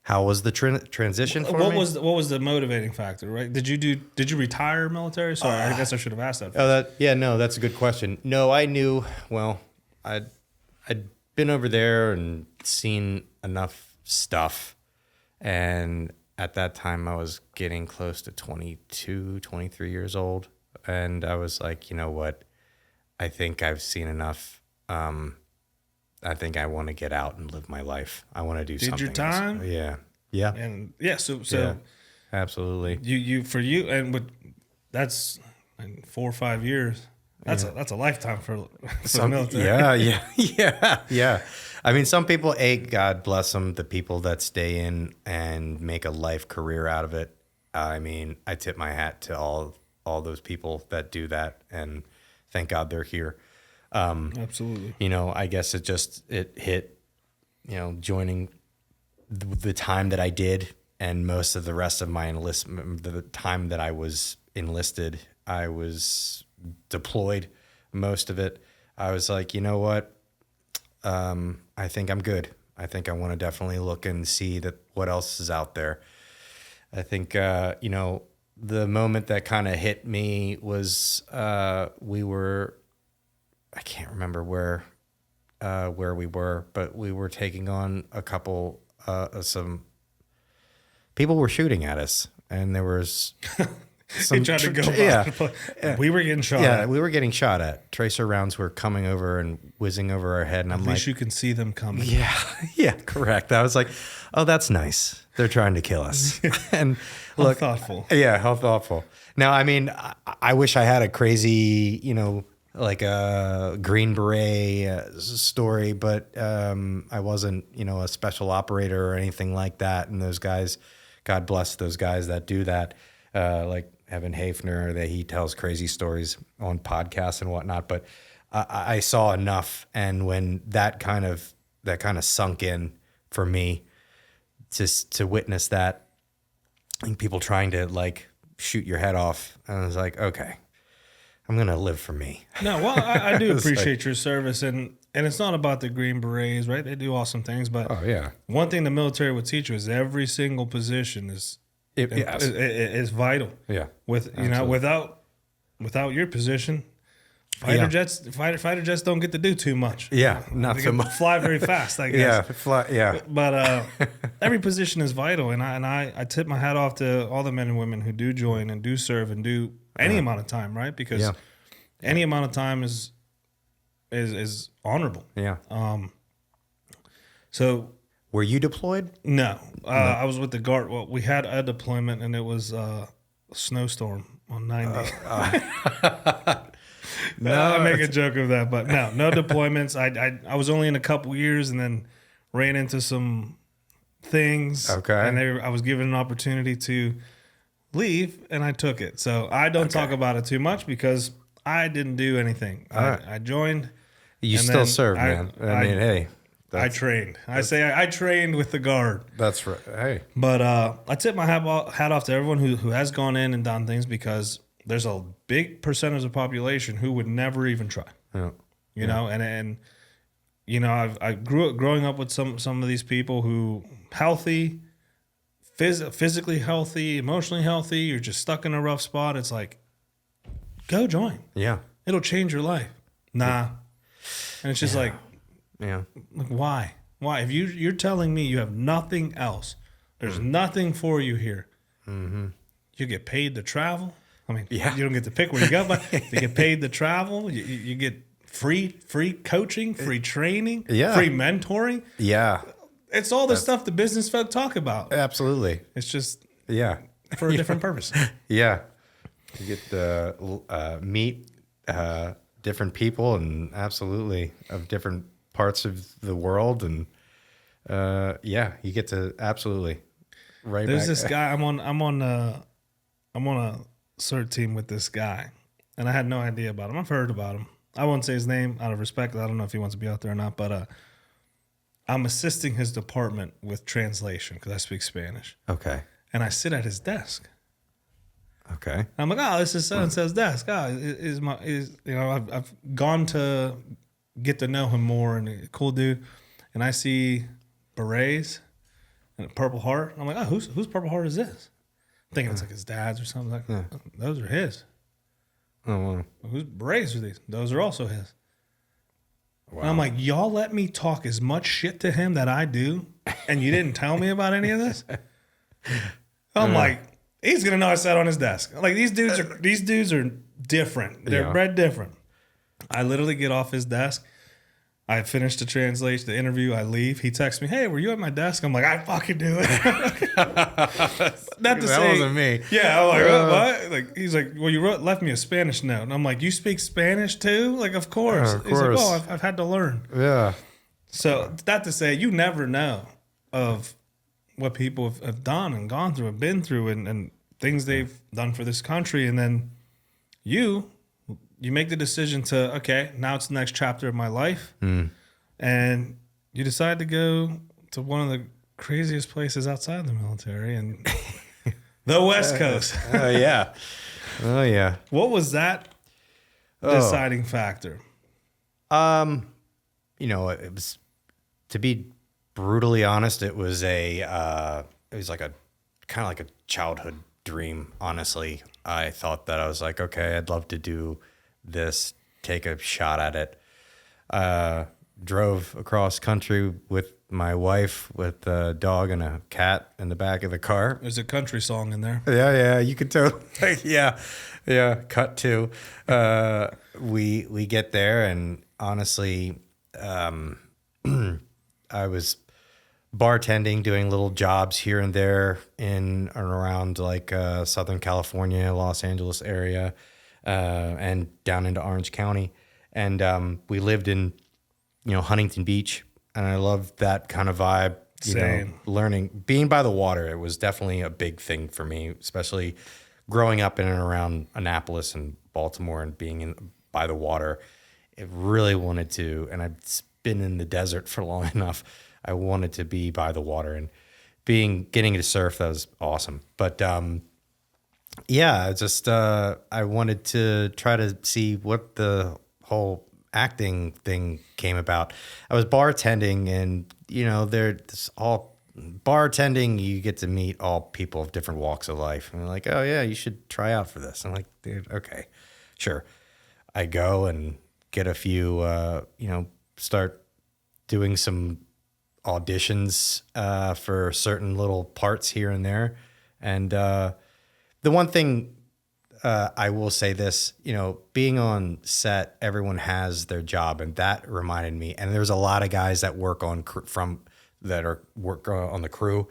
[SPEAKER 3] How was the transition for
[SPEAKER 1] what
[SPEAKER 3] me?
[SPEAKER 1] was the motivating factor, right? Did you retire military? Sorry, I guess I should have asked that first.
[SPEAKER 3] That's a good question. No, I knew, I'd been over there and seen enough stuff, and at that time I was getting close to 22, 23 years old, and I was like, you know what? I think I've seen enough. I think I want to get out and live my life. I want to do something.
[SPEAKER 1] Did your time?
[SPEAKER 3] Yeah.
[SPEAKER 1] And so
[SPEAKER 3] absolutely.
[SPEAKER 1] You and that's 4 or 5 years. That's a lifetime for the military.
[SPEAKER 3] Yeah. I mean, some people, God bless them, the people that stay in and make a life career out of it. I mean, I tip my hat to all those people that do that, and thank God they're here.
[SPEAKER 1] Absolutely.
[SPEAKER 3] You know, I guess it hit, you know, joining the time that I did, and most of the rest of my enlistment, the time that I was enlisted, I was deployed. Most of it, I was like, you know what? I think I'm good. I think I want to definitely look and see what else is out there. I think, you know, the moment that kind of hit me was I can't remember where we were, but we were taking on a couple, some people were shooting at us, and there was
[SPEAKER 1] They tried to go
[SPEAKER 3] yeah.
[SPEAKER 1] We were getting shot
[SPEAKER 3] Yeah,
[SPEAKER 1] at.
[SPEAKER 3] we were getting shot at. Tracer rounds were coming over and whizzing over our head, and
[SPEAKER 1] At
[SPEAKER 3] I'm
[SPEAKER 1] least
[SPEAKER 3] like,
[SPEAKER 1] you can see them coming.
[SPEAKER 3] yeah, correct. I was like, oh, that's nice. They're trying to kill us. And look,
[SPEAKER 1] How thoughtful.
[SPEAKER 3] Yeah, how thoughtful. Now, I mean, I wish I had a crazy, you know, like a Green Beret story, but I wasn't, you know, a special operator or anything like that. And those guys, God bless those guys that do that, like Evan Hafner, that he tells crazy stories on podcasts and whatnot. But I saw enough, and when that kind of sunk in for me, to witness that, and people trying to like shoot your head off, I was like, okay, I'm gonna live for me.
[SPEAKER 1] No, well, I do
[SPEAKER 3] It's
[SPEAKER 1] appreciate your service, and it's not about the Green Berets, right? They do awesome things, but
[SPEAKER 3] Oh yeah,
[SPEAKER 1] one thing the military would teach you is every single position is vital.
[SPEAKER 3] Yeah,
[SPEAKER 1] With you know, without your position, fighter jets don't get to do too much.
[SPEAKER 3] Yeah, not
[SPEAKER 1] They
[SPEAKER 3] so
[SPEAKER 1] can
[SPEAKER 3] much.
[SPEAKER 1] fly very fast, I guess.
[SPEAKER 3] Yeah.
[SPEAKER 1] But every position is vital, and I tip my hat off to all the men and women who do join and do serve and do any amount of time, right? Because any amount of time is honorable.
[SPEAKER 3] Yeah.
[SPEAKER 1] So
[SPEAKER 3] Were you deployed?
[SPEAKER 1] no, I was with the Guard. Well, we had a deployment, and it was a snowstorm on 90.
[SPEAKER 3] No,
[SPEAKER 1] I make a joke of that, but no deployments. I was only in a couple years, and then ran into some things.
[SPEAKER 3] Okay.
[SPEAKER 1] And I was given an opportunity to leave, and I took it. So I don't talk about it too much because I didn't do anything. I joined.
[SPEAKER 3] You
[SPEAKER 1] and
[SPEAKER 3] still
[SPEAKER 1] then
[SPEAKER 3] serve, man. I mean, hey,
[SPEAKER 1] I trained. I trained with the Guard.
[SPEAKER 3] that's right. Hey,
[SPEAKER 1] But I tip my hat off to everyone who has gone in and done things, because there's a big percentage of the population who would never even try.
[SPEAKER 3] yeah.
[SPEAKER 1] You know, and you know, I grew up growing up with some of these people who healthy, physically healthy, emotionally healthy. You're just stuck in a rough spot. It's like, go join.
[SPEAKER 3] Yeah.
[SPEAKER 1] It'll change your life. Nah, and it's just like
[SPEAKER 3] Yeah.
[SPEAKER 1] why? If you're telling me you have nothing else, there's nothing for you here. Mm-hmm. You get paid to travel. I mean, you don't get to pick where you go, but you get paid to travel. You get free coaching, free training, free mentoring.
[SPEAKER 3] Yeah.
[SPEAKER 1] It's all the stuff the business folk talk about.
[SPEAKER 3] Absolutely.
[SPEAKER 1] It's just
[SPEAKER 3] Yeah.
[SPEAKER 1] for a different purpose.
[SPEAKER 3] Yeah. You get to meet different people, and absolutely of different parts of the world, and you get to absolutely right.
[SPEAKER 1] There's
[SPEAKER 3] back.
[SPEAKER 1] this guy. I'm on a CERT team with this guy, and I had no idea about him. I've heard about him. I won't say his name out of respect. I don't know if he wants to be out there or not, but I'm assisting his department with translation because I speak Spanish.
[SPEAKER 3] Okay.
[SPEAKER 1] And I sit at his desk.
[SPEAKER 3] Okay.
[SPEAKER 1] I'm like, oh, this is so and so's desk. I've gone to get to know him more, and a cool dude. And I see berets and a Purple Heart. I'm like, oh, whose Purple Heart is this? I'm thinking it's like his dad's or something. Like, those are his.
[SPEAKER 3] Oh, wow.
[SPEAKER 1] Whose berets are these? Those are also his.
[SPEAKER 3] Wow.
[SPEAKER 1] And I'm like, y'all let me talk as much shit to him that I do, and you didn't tell me about any of this? I'm like, he's gonna know I sat on his desk. Like, these dudes are different. They're bred different. I literally get off his desk. I finish the translation, the interview. I leave. He texts me, "Hey, were you at my desk?" I'm like, "I fucking do it." Not to say
[SPEAKER 3] that wasn't me.
[SPEAKER 1] Yeah, I'm like, what? Like, he's like, "Well, you left me a Spanish note," and I'm like, "You speak Spanish too?" Like, of course.
[SPEAKER 3] Of
[SPEAKER 1] He's like,
[SPEAKER 3] course.
[SPEAKER 1] "Oh, I've had to learn."
[SPEAKER 3] Yeah.
[SPEAKER 1] So that to say, you never know of what people have done and gone through and been through and things they've done for this country. And then you make the decision to, okay, now it's the next chapter of my life. And you decide to go to one of the craziest places outside the military and the West Coast.
[SPEAKER 3] Oh, yeah. Oh, yeah.
[SPEAKER 1] What was that deciding factor?
[SPEAKER 3] You know, it was, to be brutally honest, it was like a kind of like a childhood dream. Honestly, I thought that I was like, okay, I'd love to do this, take a shot at it. Drove across country with my wife, with a dog and a cat in the back of the car.
[SPEAKER 1] There's a country song in there.
[SPEAKER 3] Yeah, you could totally, yeah. Cut to, we get there, and honestly, I was bartending, doing little jobs here and there in and around like Southern California, Los Angeles area, and down into Orange County, and we lived in, you know, Huntington Beach, and I loved that kind of vibe. You know, learning, being by the water, it was definitely a big thing for me, especially growing up in and around Annapolis and Baltimore and being by the water. It really wanted to, and I've been in the desert for long enough. I wanted to be by the water, and getting to surf, that was awesome. But yeah, just I wanted to try to see what the whole acting thing came about. I was bartending, and you know, there's all bartending, you get to meet all people of different walks of life, and they're like, oh yeah, you should try out for this. I'm like, dude, okay, sure. I go and get a few, you know, start doing some auditions for certain little parts here and there. And the one thing, I will say this, you know, being on set, everyone has their job, and that reminded me. And there's a lot of guys that work on work on the crew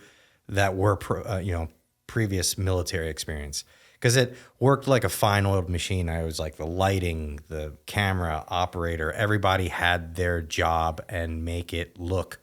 [SPEAKER 3] that were you know, previous military experience, because it worked like a fine oiled machine. I was like the lighting, the camera operator, everybody had their job and make it look,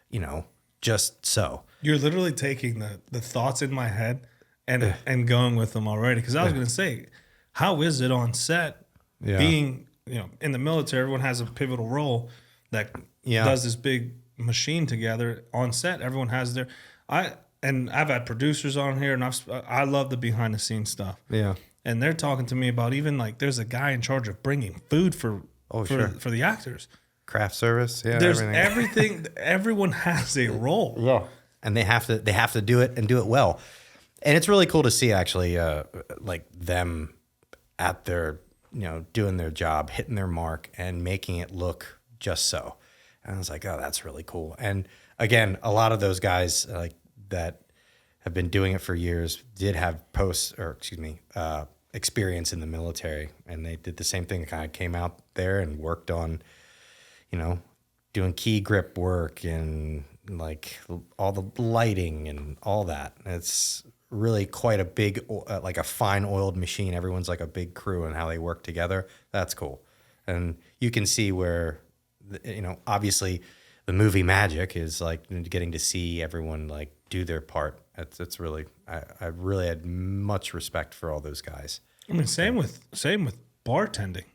[SPEAKER 3] you know, just so.
[SPEAKER 1] You're literally taking the thoughts in my head and going with them already. Because I was going to say, how is it on set being, you know, in the military, everyone has a pivotal role that does this big machine together on set. Everyone has their, I've had producers on here, and I love the behind the scenes stuff. Yeah. And they're talking to me about even like there's a guy in charge of bringing food for the actors.
[SPEAKER 3] Craft service. Yeah.
[SPEAKER 1] There's everything. Everyone has a role.
[SPEAKER 3] Yeah. And they have to do it and do it well. And it's really cool to see actually like them at their, you know, doing their job, hitting their mark and making it look just so. And I was like, oh, that's really cool. And again, a lot of those guys like that have been doing it for years did have experience in the military, and they did the same thing. Kind of came out there and worked on, you know, doing key grip work and like all the lighting and all that. It's really quite a big, like a fine oiled machine. Everyone's like a big crew, and how they work together. That's cool. And you can see where, you know, obviously the movie magic is like getting to see everyone like do their part. It's really, I really had much respect for all those guys.
[SPEAKER 1] I mean, same with bartending.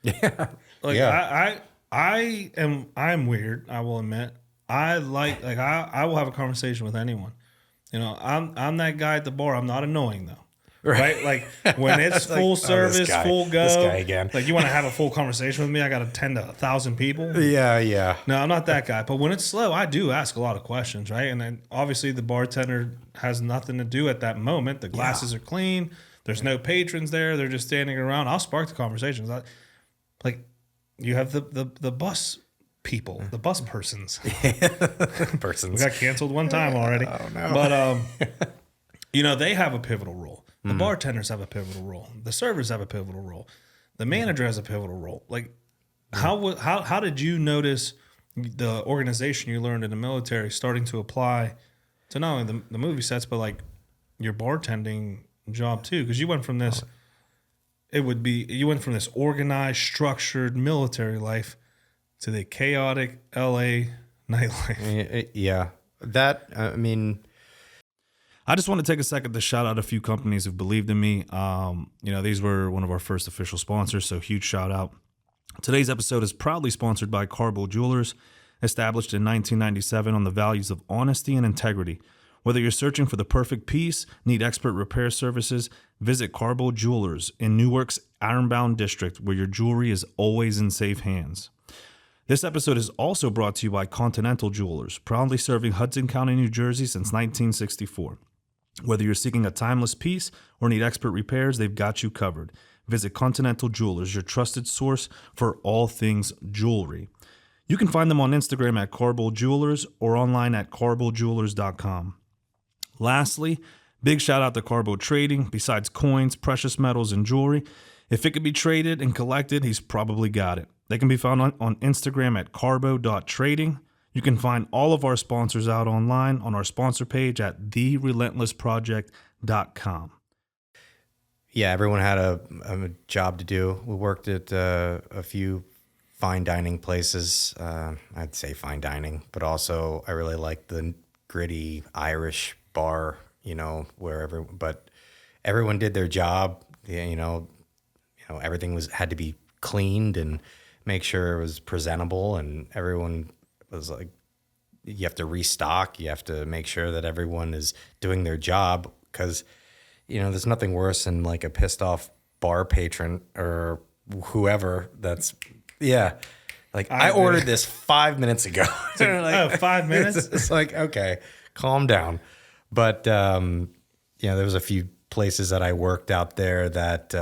[SPEAKER 3] Yeah.
[SPEAKER 1] Like I'm weird, I will admit. I will have a conversation with anyone. You know, I'm that guy at the bar. I'm not annoying though. Right? Like when it's full service, full go.
[SPEAKER 3] This guy again.
[SPEAKER 1] Like you want to have a full conversation with me, I got to attend to 1,000 people.
[SPEAKER 3] Yeah.
[SPEAKER 1] No, I'm not that guy. But when it's slow, I do ask a lot of questions, right? And then obviously the bartender has nothing to do at that moment. The glasses are clean. There's no patrons there. They're just standing around. I'll spark the conversations. Like you have the bus people, the bus persons.
[SPEAKER 3] Persons.
[SPEAKER 1] We got canceled one time already.
[SPEAKER 3] Oh no.
[SPEAKER 1] But you know, they have a pivotal role. The bartenders have a pivotal role. The servers have a pivotal role. The manager has a pivotal role. Like, how did you notice the organization you learned in the military starting to apply to not only the movie sets, but like your bartending job too? Because you went from this, you went from this organized, structured military life to the chaotic LA nightlife.
[SPEAKER 3] Yeah. That, I mean,
[SPEAKER 1] I just want to take a second to shout out a few companies who've believed in me. These were one of our first official sponsors, so huge shout out. Today's episode is proudly sponsored by Carbo Jewelers, established in 1997 on the values of honesty and integrity. Whether you're searching for the perfect piece, need expert repair services, visit Carbo Jewelers in Newark's Ironbound District, where your jewelry is always in safe hands. This episode is also brought to you by Continental Jewelers, proudly serving Hudson County, New Jersey since 1964. Whether you're seeking a timeless piece or need expert repairs, they've got you covered. Visit Continental Jewelers, your trusted source for all things jewelry. You can find them on Instagram at Carbo Jewelers or online at carbojewelers.com. Lastly, big shout out to Carbo Trading. Besides coins, precious metals, and jewelry, if it could be traded and collected, he's probably got it. They can be found on Instagram at carbo.trading. You can find all of our sponsors out online on our sponsor page at therelentlessproject.com.
[SPEAKER 3] yeah, everyone had a job to do. We worked at a few fine dining places. I'd say fine dining, but also I really liked the gritty Irish bar, but everyone did their job. Everything had to be cleaned and make sure it was presentable, and everyone was like, you have to restock. You have to make sure that everyone is doing their job, because, there's nothing worse than like a pissed off bar patron or whoever that's, like, I ordered this 5 minutes ago.
[SPEAKER 1] Like, 5 minutes?
[SPEAKER 3] It's like, okay, calm down. But, there was a few places that I worked out there that,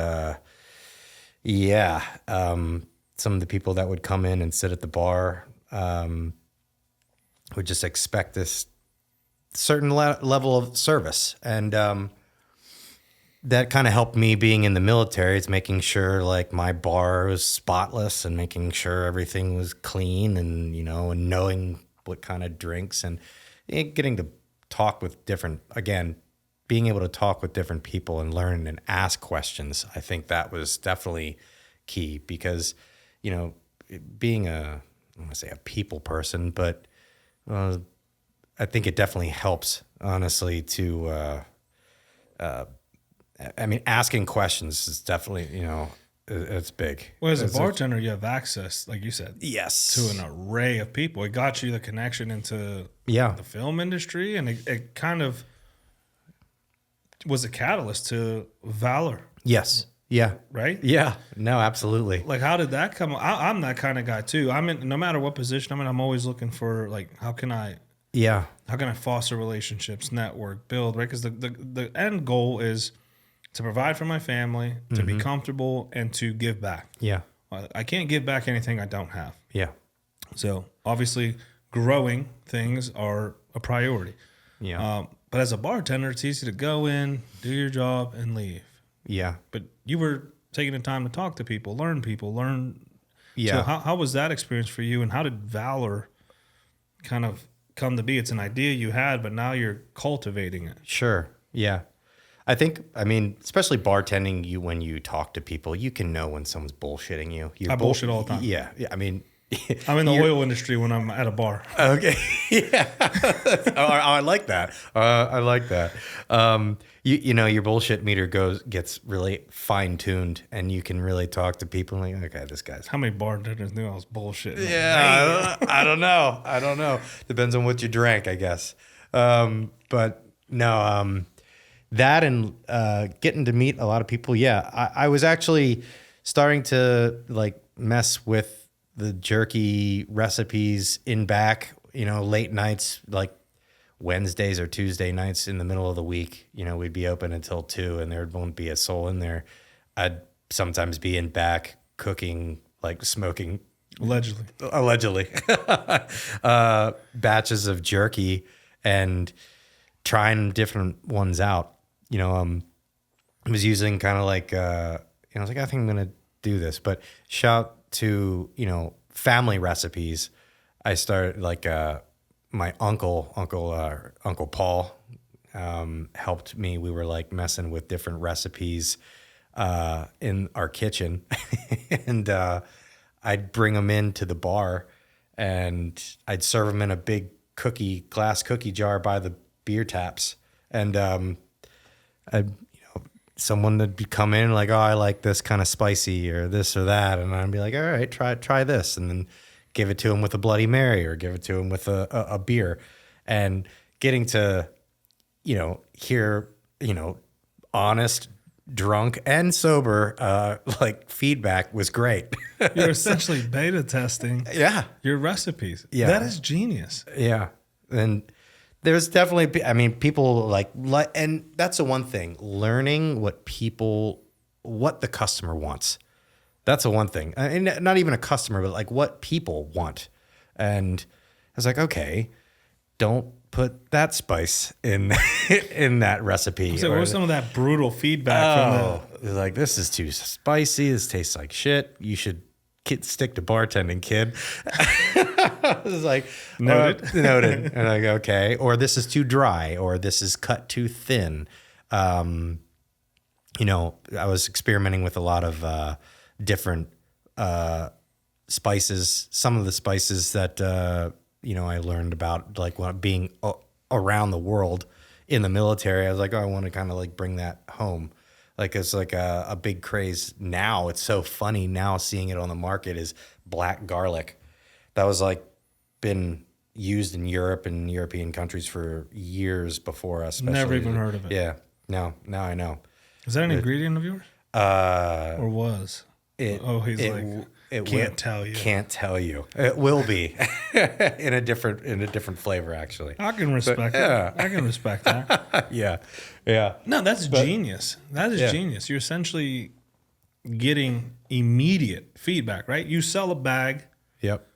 [SPEAKER 3] some of the people that would come in and sit at the bar would just expect this certain level of service. And that kind of helped me being in the military. It's making sure like my bar was spotless and making sure everything was clean and, and knowing what kind of drinks and getting to talk with being able to talk with different people and learn and ask questions. I think that was definitely key because, being I want to say a people person, but I think it definitely helps, honestly, to, asking questions is definitely, it's big.
[SPEAKER 1] Well, as a bartender, you have access, like you said,
[SPEAKER 3] yes,
[SPEAKER 1] to an array of people. It got you the connection into the film industry, and it kind of was a catalyst to Valor.
[SPEAKER 3] Yes. Yeah.
[SPEAKER 1] Right?
[SPEAKER 3] Yeah. No, absolutely.
[SPEAKER 1] Like, how did that come? I'm that kind of guy too. No matter what position I'm in, I'm always looking for, like, how can I foster relationships, network, build, right? Because the end goal is to provide for my family, to be comfortable, and to give back.
[SPEAKER 3] Yeah.
[SPEAKER 1] I can't give back anything I don't have.
[SPEAKER 3] Yeah.
[SPEAKER 1] So obviously growing things are a priority.
[SPEAKER 3] Yeah.
[SPEAKER 1] But as a bartender, it's easy to go in, do your job, and leave.
[SPEAKER 3] Yeah.
[SPEAKER 1] But you were taking the time to talk to people, learn.
[SPEAKER 3] Yeah.
[SPEAKER 1] So how was that experience for you, and how did Valor kind of come to be? It's an idea you had, but now you're cultivating it.
[SPEAKER 3] Sure. Yeah. I think, especially bartending, when you talk to people, you can know when someone's bullshitting you.
[SPEAKER 1] I bullshit all the time.
[SPEAKER 3] Yeah. Yeah.
[SPEAKER 1] I'm in the oil industry when I'm at a bar.
[SPEAKER 3] Okay. Yeah. I like that. I like that. Your bullshit meter gets really fine tuned, and you can really talk to people like, okay, this guy's.
[SPEAKER 1] How many bartenders knew I was bullshitting?
[SPEAKER 3] Yeah. I don't know. Depends on what you drank, I guess. But no, that and getting to meet a lot of people. Yeah. I was actually starting to like mess with the jerky recipes in back, late nights, like Wednesdays or Tuesday nights in the middle of the week, we'd be open until 2 and there won't be a soul in there. I'd sometimes be in back cooking, like smoking. Allegedly. Batches of jerky and trying different ones out. I was using kind of like, I was like, I think I'm going to do this, but shout to, family recipes. I started like, my uncle Paul, helped me. We were like messing with different recipes, in our kitchen. And, I'd bring them into the bar and I'd serve them in a big glass cookie jar by the beer taps. And someone would come in like, oh, I like this kind of spicy or this or that. And I'd be like, all right, try this. And then give it to him with a Bloody Mary or give it to him with a beer. And getting to, hear, honest, drunk and sober, like feedback was great.
[SPEAKER 1] You're essentially beta testing your recipes.
[SPEAKER 3] Yeah.
[SPEAKER 1] That is genius.
[SPEAKER 3] Yeah. And there's definitely, people like, and that's the one thing, learning what the customer wants. That's the one thing. And not even a customer, but like what people want. And I was like, okay, don't put that spice in in that recipe.
[SPEAKER 1] So what was some of that brutal feedback from
[SPEAKER 3] like, this is too spicy. This tastes like shit. You should stick to bartending, kid. I was like, noted. And I go, okay. Or this is too dry, or this is cut too thin. I was experimenting with a lot of different spices. Some of the spices that I learned about, like being around the world in the military. I was like, oh, I want to kind of like bring that home. Like it's like a big craze now. It's so funny now seeing it on the market is black garlic. That was like been used in Europe and European countries for years before us.
[SPEAKER 1] Never even heard of it.
[SPEAKER 3] Yeah. Now I know.
[SPEAKER 1] Is that an ingredient of yours? Or was? Can't tell you.
[SPEAKER 3] Can't tell you. It will be in a different flavor, actually.
[SPEAKER 1] I can respect that. I can respect that.
[SPEAKER 3] Yeah.
[SPEAKER 1] No, that's genius. That is genius. You're essentially getting immediate feedback, right? You sell a bag.
[SPEAKER 3] Yep.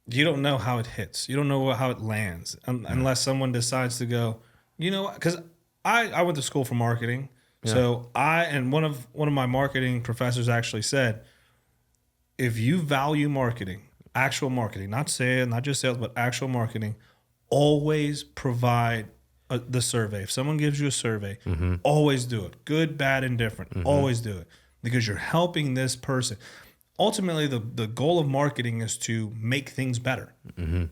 [SPEAKER 1] You don't know how it hits. You don't know how it lands unless someone decides to go, because I went to school for marketing. Yeah. So one of my marketing professors actually said, if you value marketing, actual marketing, not just sales, but actual marketing, always provide the survey. If someone gives you a survey, always do it. Good, bad, indifferent. Always do it because you're helping this person. Ultimately, the goal of marketing is to make things better,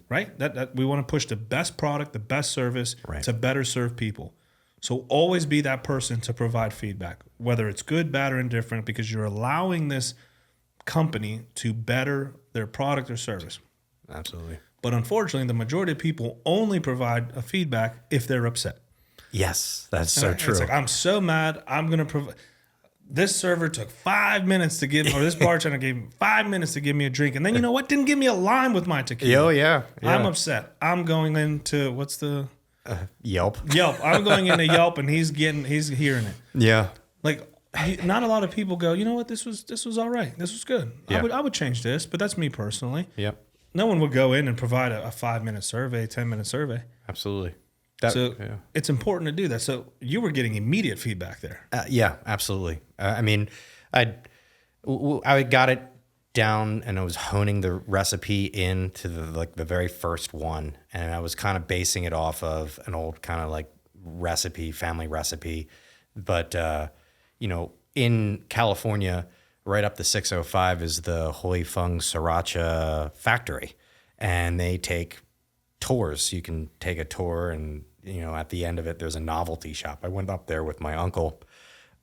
[SPEAKER 1] right? That we want to push the best product, the best service to better serve people. So always be that person to provide feedback, whether it's good, bad, or indifferent, because you're allowing this company to better their product or service.
[SPEAKER 3] Absolutely.
[SPEAKER 1] But unfortunately, the majority of people only provide a feedback if they're upset.
[SPEAKER 3] Yes, that's so true.
[SPEAKER 1] It's like, I'm so mad, I'm going to provide. This server took 5 minutes to give, or this bartender gave me 5 minutes to give me a drink. And then you know what? Didn't give me a lime with my tequila.
[SPEAKER 3] Oh, yeah.
[SPEAKER 1] I'm upset. I'm going into, what's the?
[SPEAKER 3] Yelp.
[SPEAKER 1] I'm going into Yelp and he's hearing it.
[SPEAKER 3] Yeah.
[SPEAKER 1] Like, not a lot of people go, you know what? This was all right. This was good.
[SPEAKER 3] Yeah.
[SPEAKER 1] I would change this, but that's me personally.
[SPEAKER 3] Yep.
[SPEAKER 1] No one would go in and provide a 5-minute survey, 10-minute survey.
[SPEAKER 3] Absolutely.
[SPEAKER 1] It's important to do that. So you were getting immediate feedback there.
[SPEAKER 3] Yeah, absolutely. I got it down and I was honing the recipe into the very first one, and I was kind of basing it off of an old kind of like family recipe. But in California, right up the 605 is the Hoi Fung Sriracha factory, and they take tours. You can take a tour, and at the end of it, there's a novelty shop. I went up there with my uncle,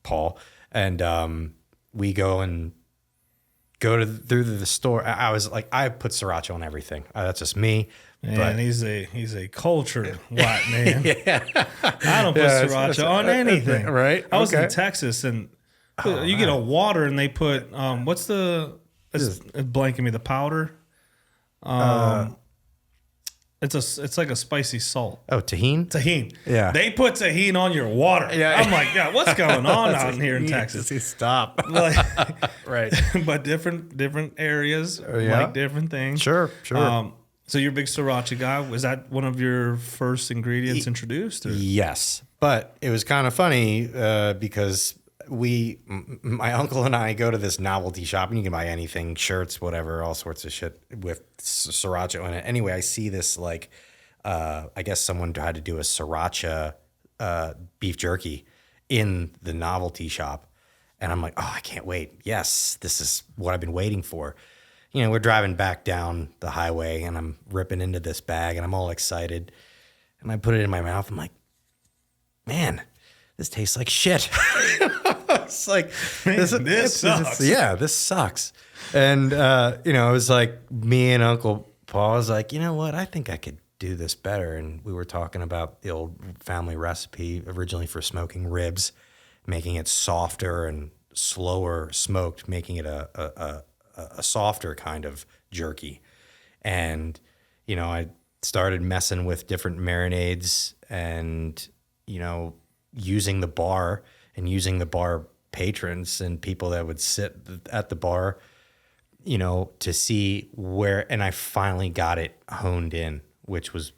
[SPEAKER 3] Paul, and we go through the store. I was like, I put sriracha on everything. That's just me.
[SPEAKER 1] And he's a cultured white man. Yeah. I don't put sriracha on anything.
[SPEAKER 3] Right.
[SPEAKER 1] I was in Texas, and you get a water, and they put what's the? It's blanking me, the powder. It's like a spicy salt.
[SPEAKER 3] Oh, tahini?
[SPEAKER 1] Tahini.
[SPEAKER 3] Yeah.
[SPEAKER 1] They put tahini on your water. Yeah. I'm like, yeah, what's going on out here in Texas?
[SPEAKER 3] Stop. Right.
[SPEAKER 1] But different areas like different things.
[SPEAKER 3] Sure.
[SPEAKER 1] So you're a big sriracha guy. Was that one of your first ingredients introduced? Or?
[SPEAKER 3] Yes. But it was kind of funny because my uncle and I go to this novelty shop, and you can buy anything, shirts, whatever, all sorts of shit with sriracha in it. Anyway, I see this I guess someone had to do a sriracha beef jerky in the novelty shop. And I'm like, oh, I can't wait. Yes, this is what I've been waiting for. we're driving back down the highway and I'm ripping into this bag and I'm all excited. And I put it in my mouth. I'm like, man, this tastes like shit. It's like, this sucks. This sucks. And, it was like me and Uncle Paul was like, you know what? I think I could do this better. And we were talking about the old family recipe originally for smoking ribs, making it softer and slower smoked, making it a softer kind of jerky. And, I started messing with different marinades and, using the bar patrons and people that would sit at the bar, to see where, and I finally got it honed in, which was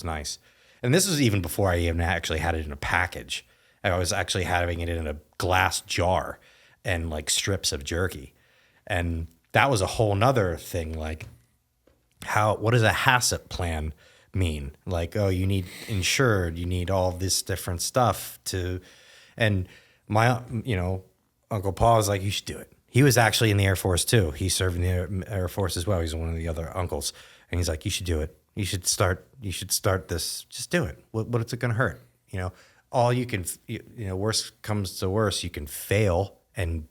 [SPEAKER 3] nice. And this was even before I even actually had it in a package. I was actually having it in a glass jar and like strips of jerky. And that was a whole nother thing. Like what does a HACCP plan mean? Like, oh, you need insured, you need all this different stuff and my, Uncle Paul was like, you should do it. He was actually in the Air Force too. He served in the Air Force as well. He's one of the other uncles. And he's like, you should do it. You should start this. Just do it. What is it going to hurt? All you can, worst comes to worst, you can fail and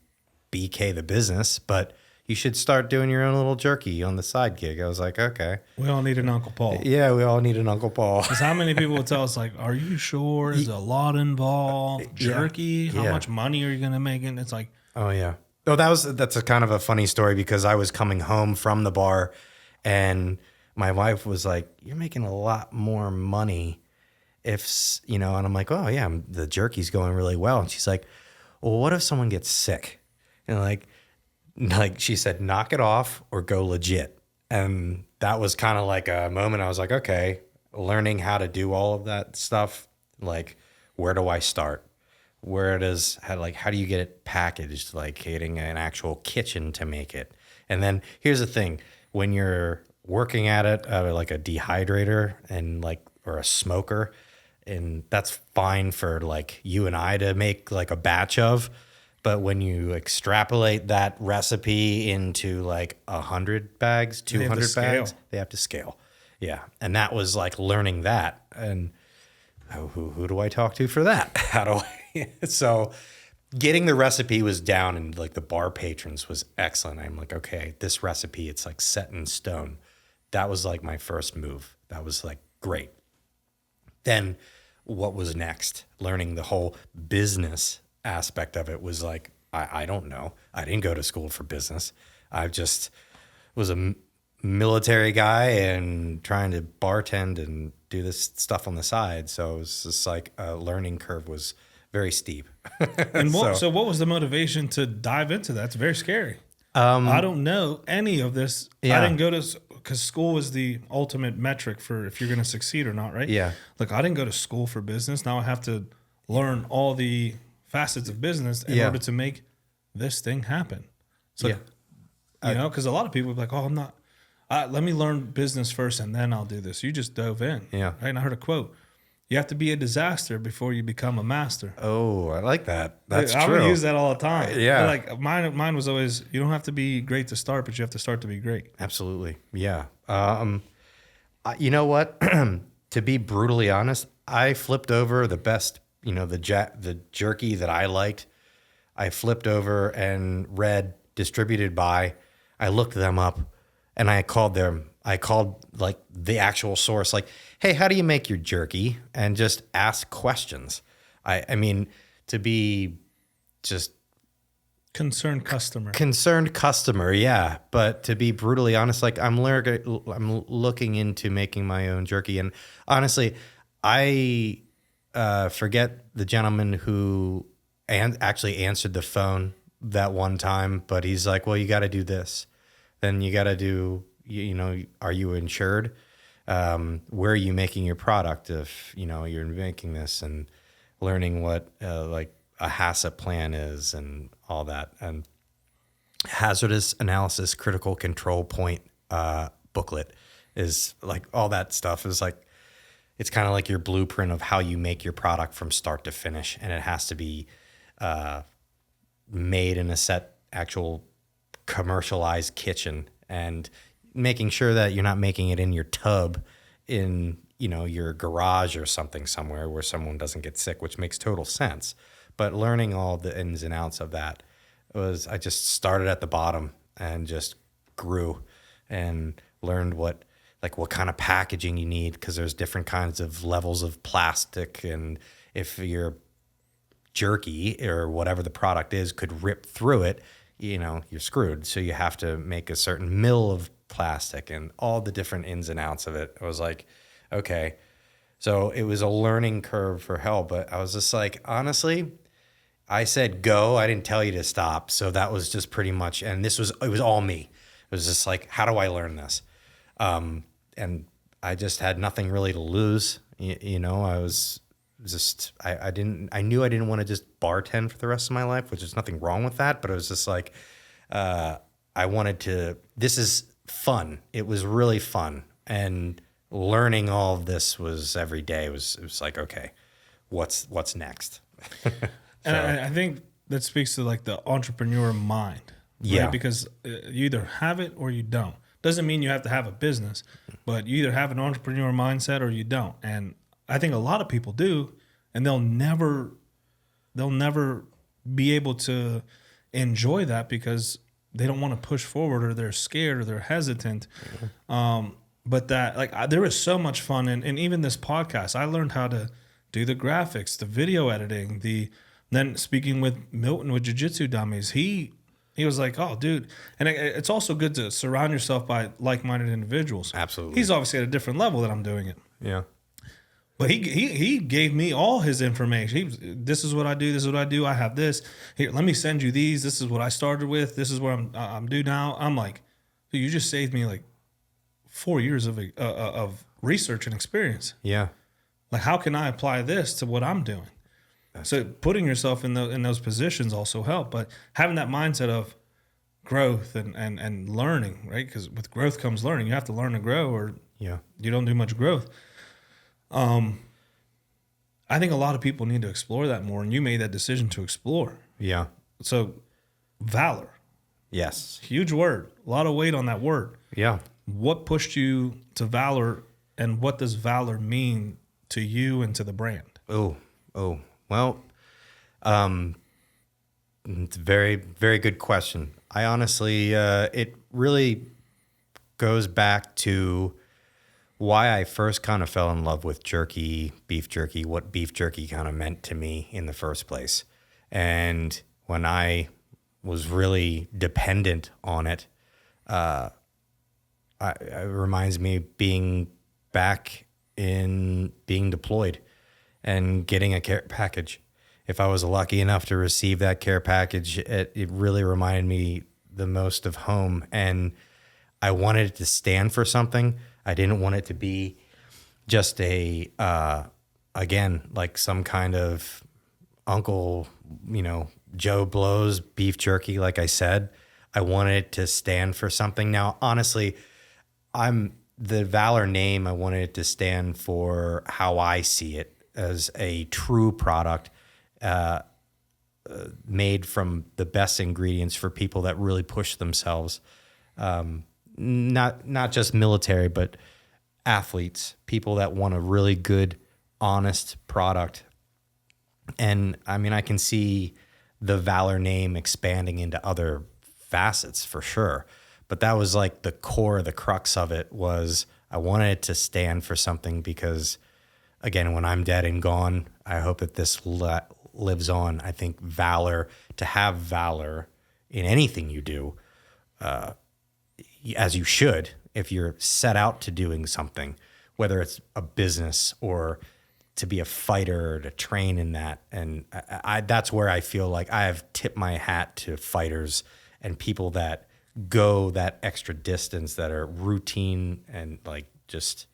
[SPEAKER 3] BK the business, but you should start doing your own little jerky on the side gig. I was like, okay.
[SPEAKER 1] We all need an Uncle Paul.
[SPEAKER 3] Yeah, we all need an Uncle Paul.
[SPEAKER 1] Because how many people would tell us, like, are you sure? Is a lot involved? Jerky? How much money are you going to make? And it's like,
[SPEAKER 3] oh, yeah. Oh, that's a kind of a funny story because I was coming home from the bar and my wife was like, you're making a lot more money and I'm like, oh, yeah, the jerky's going really well. And she's like, well, what if someone gets sick? And like she said, knock it off or go legit. And that was kind of like a moment I was like, okay, learning how to do all of that stuff. Like, where do I start? How do you get it packaged? Like getting an actual kitchen to make it. And then here's the thing, when you're working at it, like a dehydrator or a smoker, and that's fine for like you and I to make like a batch of. But when you extrapolate that recipe into like 100 bags, 200 bags, they have to scale. Yeah. And that was like learning that. And who do I talk to for that? How do I? So getting the recipe was down and like the bar patrons was excellent. I'm like, okay, this recipe, it's like set in stone. That was like my first move. That was like great. Then what was next? Learning the whole business aspect of it was like, I don't know. I didn't go to school for business. I just was a military guy and trying to bartend and do this stuff on the side. So it was just like a learning curve was very steep.
[SPEAKER 1] And so what was the motivation to dive into that? It's very scary. I don't know any of this. Yeah. I didn't go to, because school is the ultimate metric for if you're going to succeed or not, right?
[SPEAKER 3] Yeah.
[SPEAKER 1] Like I didn't go to school for business. Now I have to learn all the facets of business in order to make this thing happen. So, because a lot of people would be like, oh, I'm not, let me learn business first and then I'll do this. You just dove in.
[SPEAKER 3] Yeah.
[SPEAKER 1] Right? And I heard a quote. You have to be a disaster before you become a master.
[SPEAKER 3] Oh, I like that. That's true.
[SPEAKER 1] I would use that all the time.
[SPEAKER 3] Yeah.
[SPEAKER 1] But like mine was always, you don't have to be great to start, but you have to start to be great.
[SPEAKER 3] Absolutely. Yeah. You know what? To be brutally honest, I flipped over the best, the jerky that I liked. I flipped over and read distributed by. I looked them up and I called like the actual source, like, hey, how do you make your jerky? And just ask questions. I mean, to be just
[SPEAKER 1] concerned customer.
[SPEAKER 3] Yeah. But to be brutally honest, like I'm looking into making my own jerky. And honestly, I forget the gentleman who actually answered the phone that one time, but he's like, well, you got to do this. Then you got to do, are you insured? Where are you making your product if, you're making this, and learning what like a HACCP plan is and all that. And hazardous analysis critical control point booklet is like all that stuff is like, it's kind of like your blueprint of how you make your product from start to finish. And it has to be made in a set actual commercialized kitchen. and making sure that you're not making it in your tub in, your garage or something somewhere where someone doesn't get sick, which makes total sense. But learning all the ins and outs of that I just started at the bottom and just grew and learned what kind of packaging you need, because there's different kinds of levels of plastic, and if your jerky or whatever the product is could rip through it, you're screwed. So you have to make a certain mil of plastic and all the different ins and outs of it. I was like, okay. So it was a learning curve for hell, but I was just like, honestly, I said go. I didn't tell you to stop. So that was just pretty much, and it was all me. It was just like, how do I learn this? And I just had nothing really to lose. I was just, I knew I didn't want to just bartend for the rest of my life, which is nothing wrong with that. But it was just like, this is fun. It was really fun. And learning all of this was every day. It was like, okay, what's next?
[SPEAKER 1] And I think that speaks to like the entrepreneur mind. Right?
[SPEAKER 3] Yeah.
[SPEAKER 1] Because you either have it or you don't. Doesn't mean you have to have a business, but you either have an entrepreneur mindset or you don't. And I think a lot of people do, and they'll never be able to enjoy that because they don't want to push forward, or they're scared, or they're hesitant. But that, there is so much fun. And even this podcast, I learned how to do the graphics, the video editing, then speaking with Milton with Jiu Jitsu dummies, he was like, oh, dude. And it's also good to surround yourself by like-minded individuals.
[SPEAKER 3] Absolutely.
[SPEAKER 1] He's obviously at a different level that I'm doing it.
[SPEAKER 3] Yeah.
[SPEAKER 1] But he gave me all his information. This is what I do. This is what I do. I have this. Here, let me send you these. This is what I started with. This is what I'm due now. I'm like, dude, you just saved me like 4 years of research and experience.
[SPEAKER 3] Yeah.
[SPEAKER 1] Like, how can I apply this to what I'm doing? So putting yourself in those positions also help, but having that mindset of growth and learning, right? Because with growth comes learning. You have to learn to grow, or you don't do much growth. I think a lot of people need to explore that more, and you made that decision to explore.
[SPEAKER 3] Yeah.
[SPEAKER 1] So Valor.
[SPEAKER 3] Yes.
[SPEAKER 1] Huge word. A lot of weight on that word.
[SPEAKER 3] Yeah.
[SPEAKER 1] What pushed you to Valor, and what does Valor mean to you and to the brand?
[SPEAKER 3] Oh. Well, it's a very, very good question. I honestly, it really goes back to why I first kind of fell in love with jerky, what beef jerky kind of meant to me in the first place. And when I was really dependent on it, it reminds me of being deployed and getting a care package. If I was lucky enough to receive that care package, it really reminded me the most of home. And I wanted it to stand for something. I didn't want it to be just again, like some kind of Uncle, Joe Blow's beef jerky, like I said. I wanted it to stand for something. Now, honestly, the Valor name, I wanted it to stand for how I see it, as a true product made from the best ingredients for people that really push themselves. Not just military, but athletes, people that want a really good, honest product. And I mean, I can see the Valor name expanding into other facets for sure. But that was like the core, the crux of it was I wanted it to stand for something because, again, when I'm dead and gone, I hope that this lives on. I think Valor, to have Valor in anything you do, as you should, if you're set out to doing something, whether it's a business or to be a fighter or to train in that. And that's where I feel like I have tipped my hat to fighters and people that go that extra distance, that are routine and like just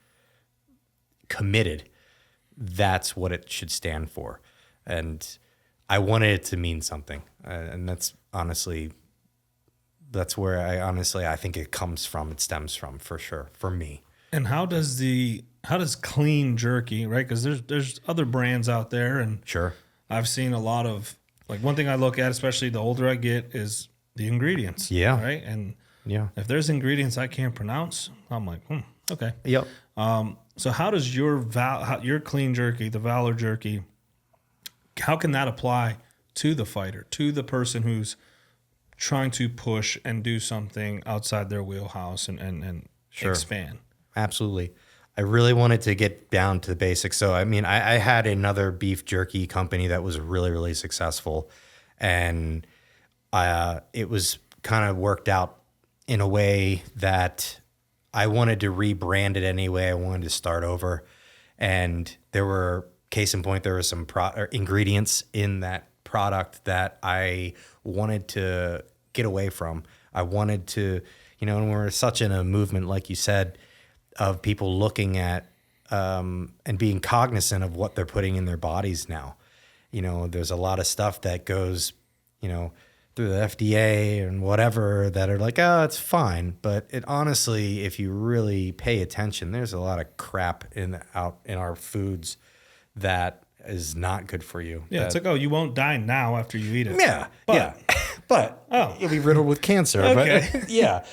[SPEAKER 3] committed. That's what it should stand for. And I wanted it to mean something. And that's where I think it comes from. It stems from, for sure, for me.
[SPEAKER 1] And how does clean jerky, right? Because there's other brands out there, and
[SPEAKER 3] sure,
[SPEAKER 1] I've seen a lot of, like, one thing I look at, especially the older I get, is the ingredients.
[SPEAKER 3] Yeah.
[SPEAKER 1] Right. And
[SPEAKER 3] Yeah.
[SPEAKER 1] If there's ingredients I can't pronounce, I'm like, okay.
[SPEAKER 3] Yep.
[SPEAKER 1] So how does your clean jerky, the Valor jerky, how can that apply to the fighter, to the person who's trying to push and do something outside their wheelhouse and expand?
[SPEAKER 3] Absolutely. I really wanted to get down to the basics. So, I mean, I had another beef jerky company that was really, really successful. And it was kind of worked out in a way that I wanted to rebrand it anyway. I wanted to start over. And there were, case in point, there were some ingredients in that product that I wanted to get away from. I wanted to, and we're such in a movement, like you said, of people looking at and being cognizant of what they're putting in their bodies now. There's a lot of stuff that goes, through the FDA and whatever that are like, oh, it's fine. But it honestly, if you really pay attention, there's a lot of crap out in our foods that is not good for you.
[SPEAKER 1] Yeah, it's like, oh, you won't die now after you eat it.
[SPEAKER 3] Yeah, but you'll be riddled with cancer.
[SPEAKER 1] Okay.
[SPEAKER 3] But yeah.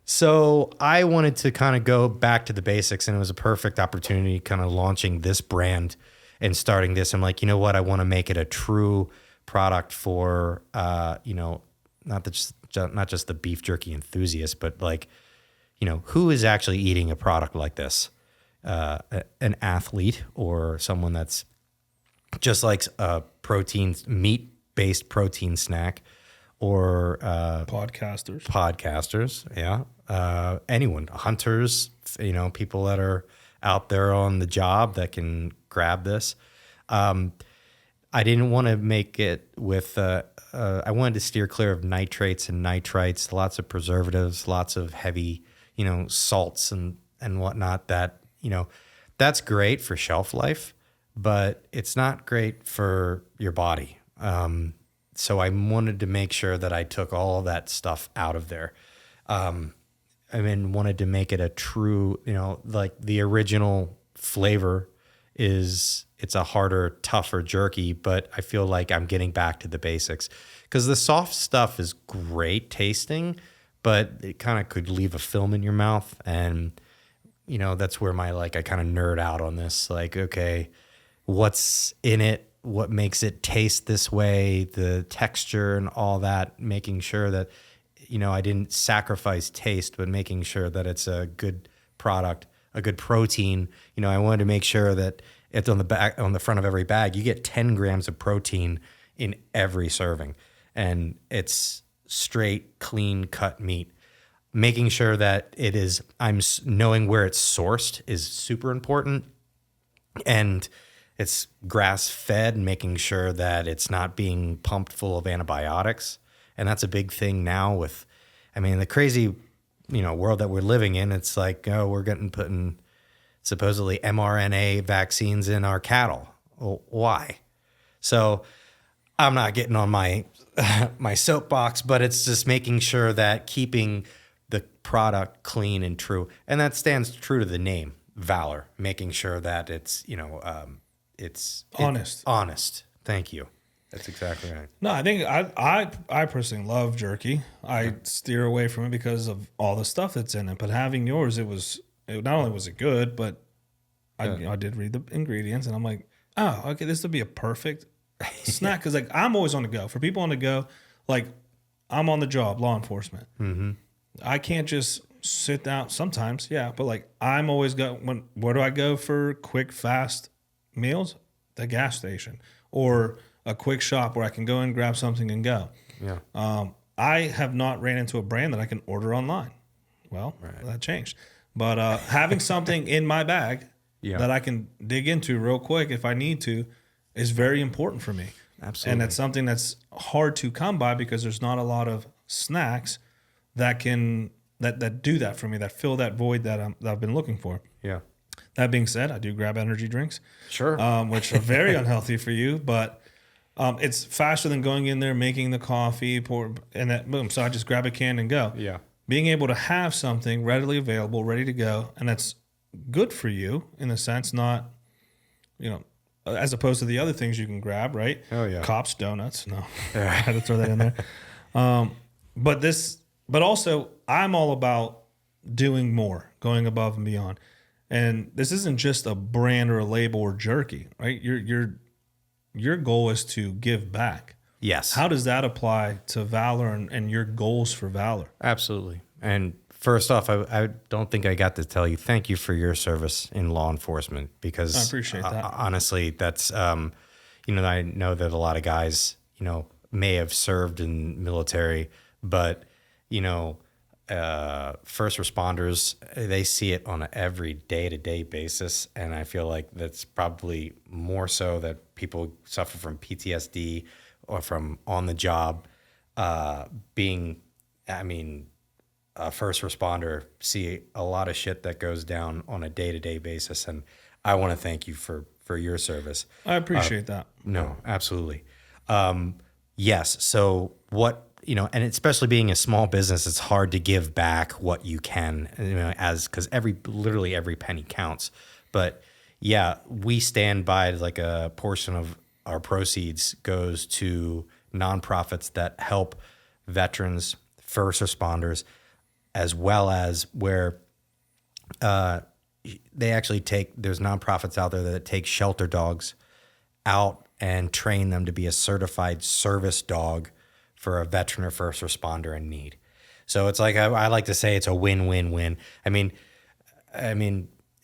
[SPEAKER 3] So I wanted to kind of go back to the basics, and it was a perfect opportunity kind of launching this brand and starting this. I'm like, you know what? I want to make it a true product for, not just the beef jerky enthusiast, but like, who is actually eating a product like this? An athlete or someone that's just likes a meat-based protein snack, or podcasters. Yeah. Anyone, hunters, people that are out there on the job that can grab this. I didn't want to make it with, I wanted to steer clear of nitrates and nitrites, lots of preservatives, lots of heavy, salts and whatnot that, that's great for shelf life, but it's not great for your body. So I wanted to make sure that I took all of that stuff out of there. Wanted to make it a true, like the original flavor it's a harder, tougher jerky, but I feel like I'm getting back to the basics, because the soft stuff is great tasting, but it kind of could leave a film in your mouth. And, that's where I kind of nerd out on this. Like, okay, what's in it? What makes it taste this way? The texture and all that, making sure that, I didn't sacrifice taste, but making sure that it's a good product, a good protein. I wanted to make sure that it's on the front of every bag, you get 10 grams of protein in every serving, and it's straight, clean cut meat. Making sure that I'm knowing where it's sourced is super important, and it's grass fed, and making sure that it's not being pumped full of antibiotics. And that's a big thing now with, the crazy, world that we're living in. It's like, oh, we're putting supposedly mRNA vaccines in our cattle. Well, why? So I'm not getting on my my soapbox, but it's just making sure that keeping the product clean and true, and that stands true to the name, Valor. Making sure that it's it's
[SPEAKER 1] honest.
[SPEAKER 3] Honest. Thank you. That's exactly right.
[SPEAKER 1] No, I think I personally love jerky. I steer away from it because of all the stuff that's in it. But having yours, not only was it good, but I did read the ingredients, and I'm like, oh, okay, this would be a perfect snack. Because I'm always on the go. For people on the go, I'm on the job, law enforcement. Mm-hmm. I can't just sit down. Sometimes, yeah, but I'm always where do I go for quick, fast meals? The gas station or a quick shop where I can go and grab something and go. Yeah. I have not ran into a brand that I can order online. Well, that changed. But having something in my bag that I can dig into real quick if I need to is very important for me. Absolutely. And that's something that's hard to come by because there's not a lot of snacks that do that for me, that fill that void that I've been looking for. Yeah. That being said, I do grab energy drinks. Sure. Which are very unhealthy for you, but it's faster than going in there, making the coffee, and that boom. So I just grab a can and go. Yeah. Being able to have something readily available, ready to go, and that's good for you in a sense, not, as opposed to the other things you can grab, right? Oh, yeah. Cops, donuts. No, I had to throw that in there. But this but also I'm all about doing more, going above and beyond. And this isn't just a brand or a label or jerky, right? Your goal is to give back.
[SPEAKER 3] Yes.
[SPEAKER 1] How does that apply to Valor and your goals for Valor?
[SPEAKER 3] Absolutely. And first off, I don't think I got to tell you thank you for your service in law enforcement, because
[SPEAKER 1] I appreciate that.
[SPEAKER 3] Honestly, that's I know that a lot of guys may have served in military, but first responders, they see it on an every day-to-day basis, and I feel like that's probably more so that people suffer from PTSD or from on the job being. I mean, a first responder see a lot of shit that goes down on a day-to-day basis, and I want to thank you for your service.
[SPEAKER 1] I appreciate that.
[SPEAKER 3] No, absolutely. Yes. So what, and especially being a small business, it's hard to give back what you can, because literally every penny counts. But yeah, we stand by, like, a portion of our proceeds goes to nonprofits that help veterans, first responders, as well as where they actually there's nonprofits out there that take shelter dogs out and train them to be a certified service dog for a veteran or first responder in need. So it's like, I like to say it's a win-win-win. I mean,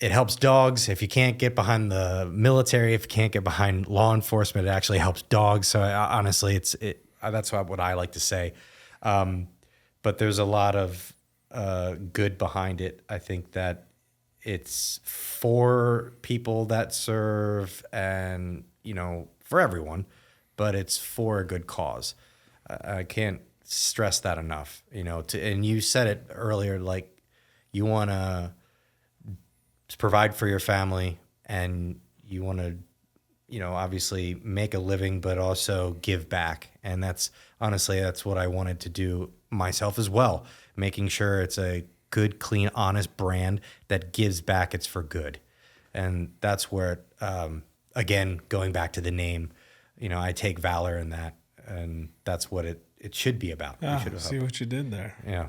[SPEAKER 3] it helps dogs. If you can't get behind the military, if you can't get behind law enforcement, it actually helps dogs. So honestly, that's what I like to say. But there's a lot of good behind it. I think that it's for people that serve and, for everyone, but it's for a good cause. I can't stress that enough, and you said it earlier, like, you want to provide for your family and you want to, obviously make a living, but also give back. And that's what I wanted to do myself as well, making sure it's a good, clean, honest brand that gives back. It's for good. And that's where, again, going back to the name, I take Valor in that, and that's what it should be about.
[SPEAKER 1] See what you did there.
[SPEAKER 3] Yeah.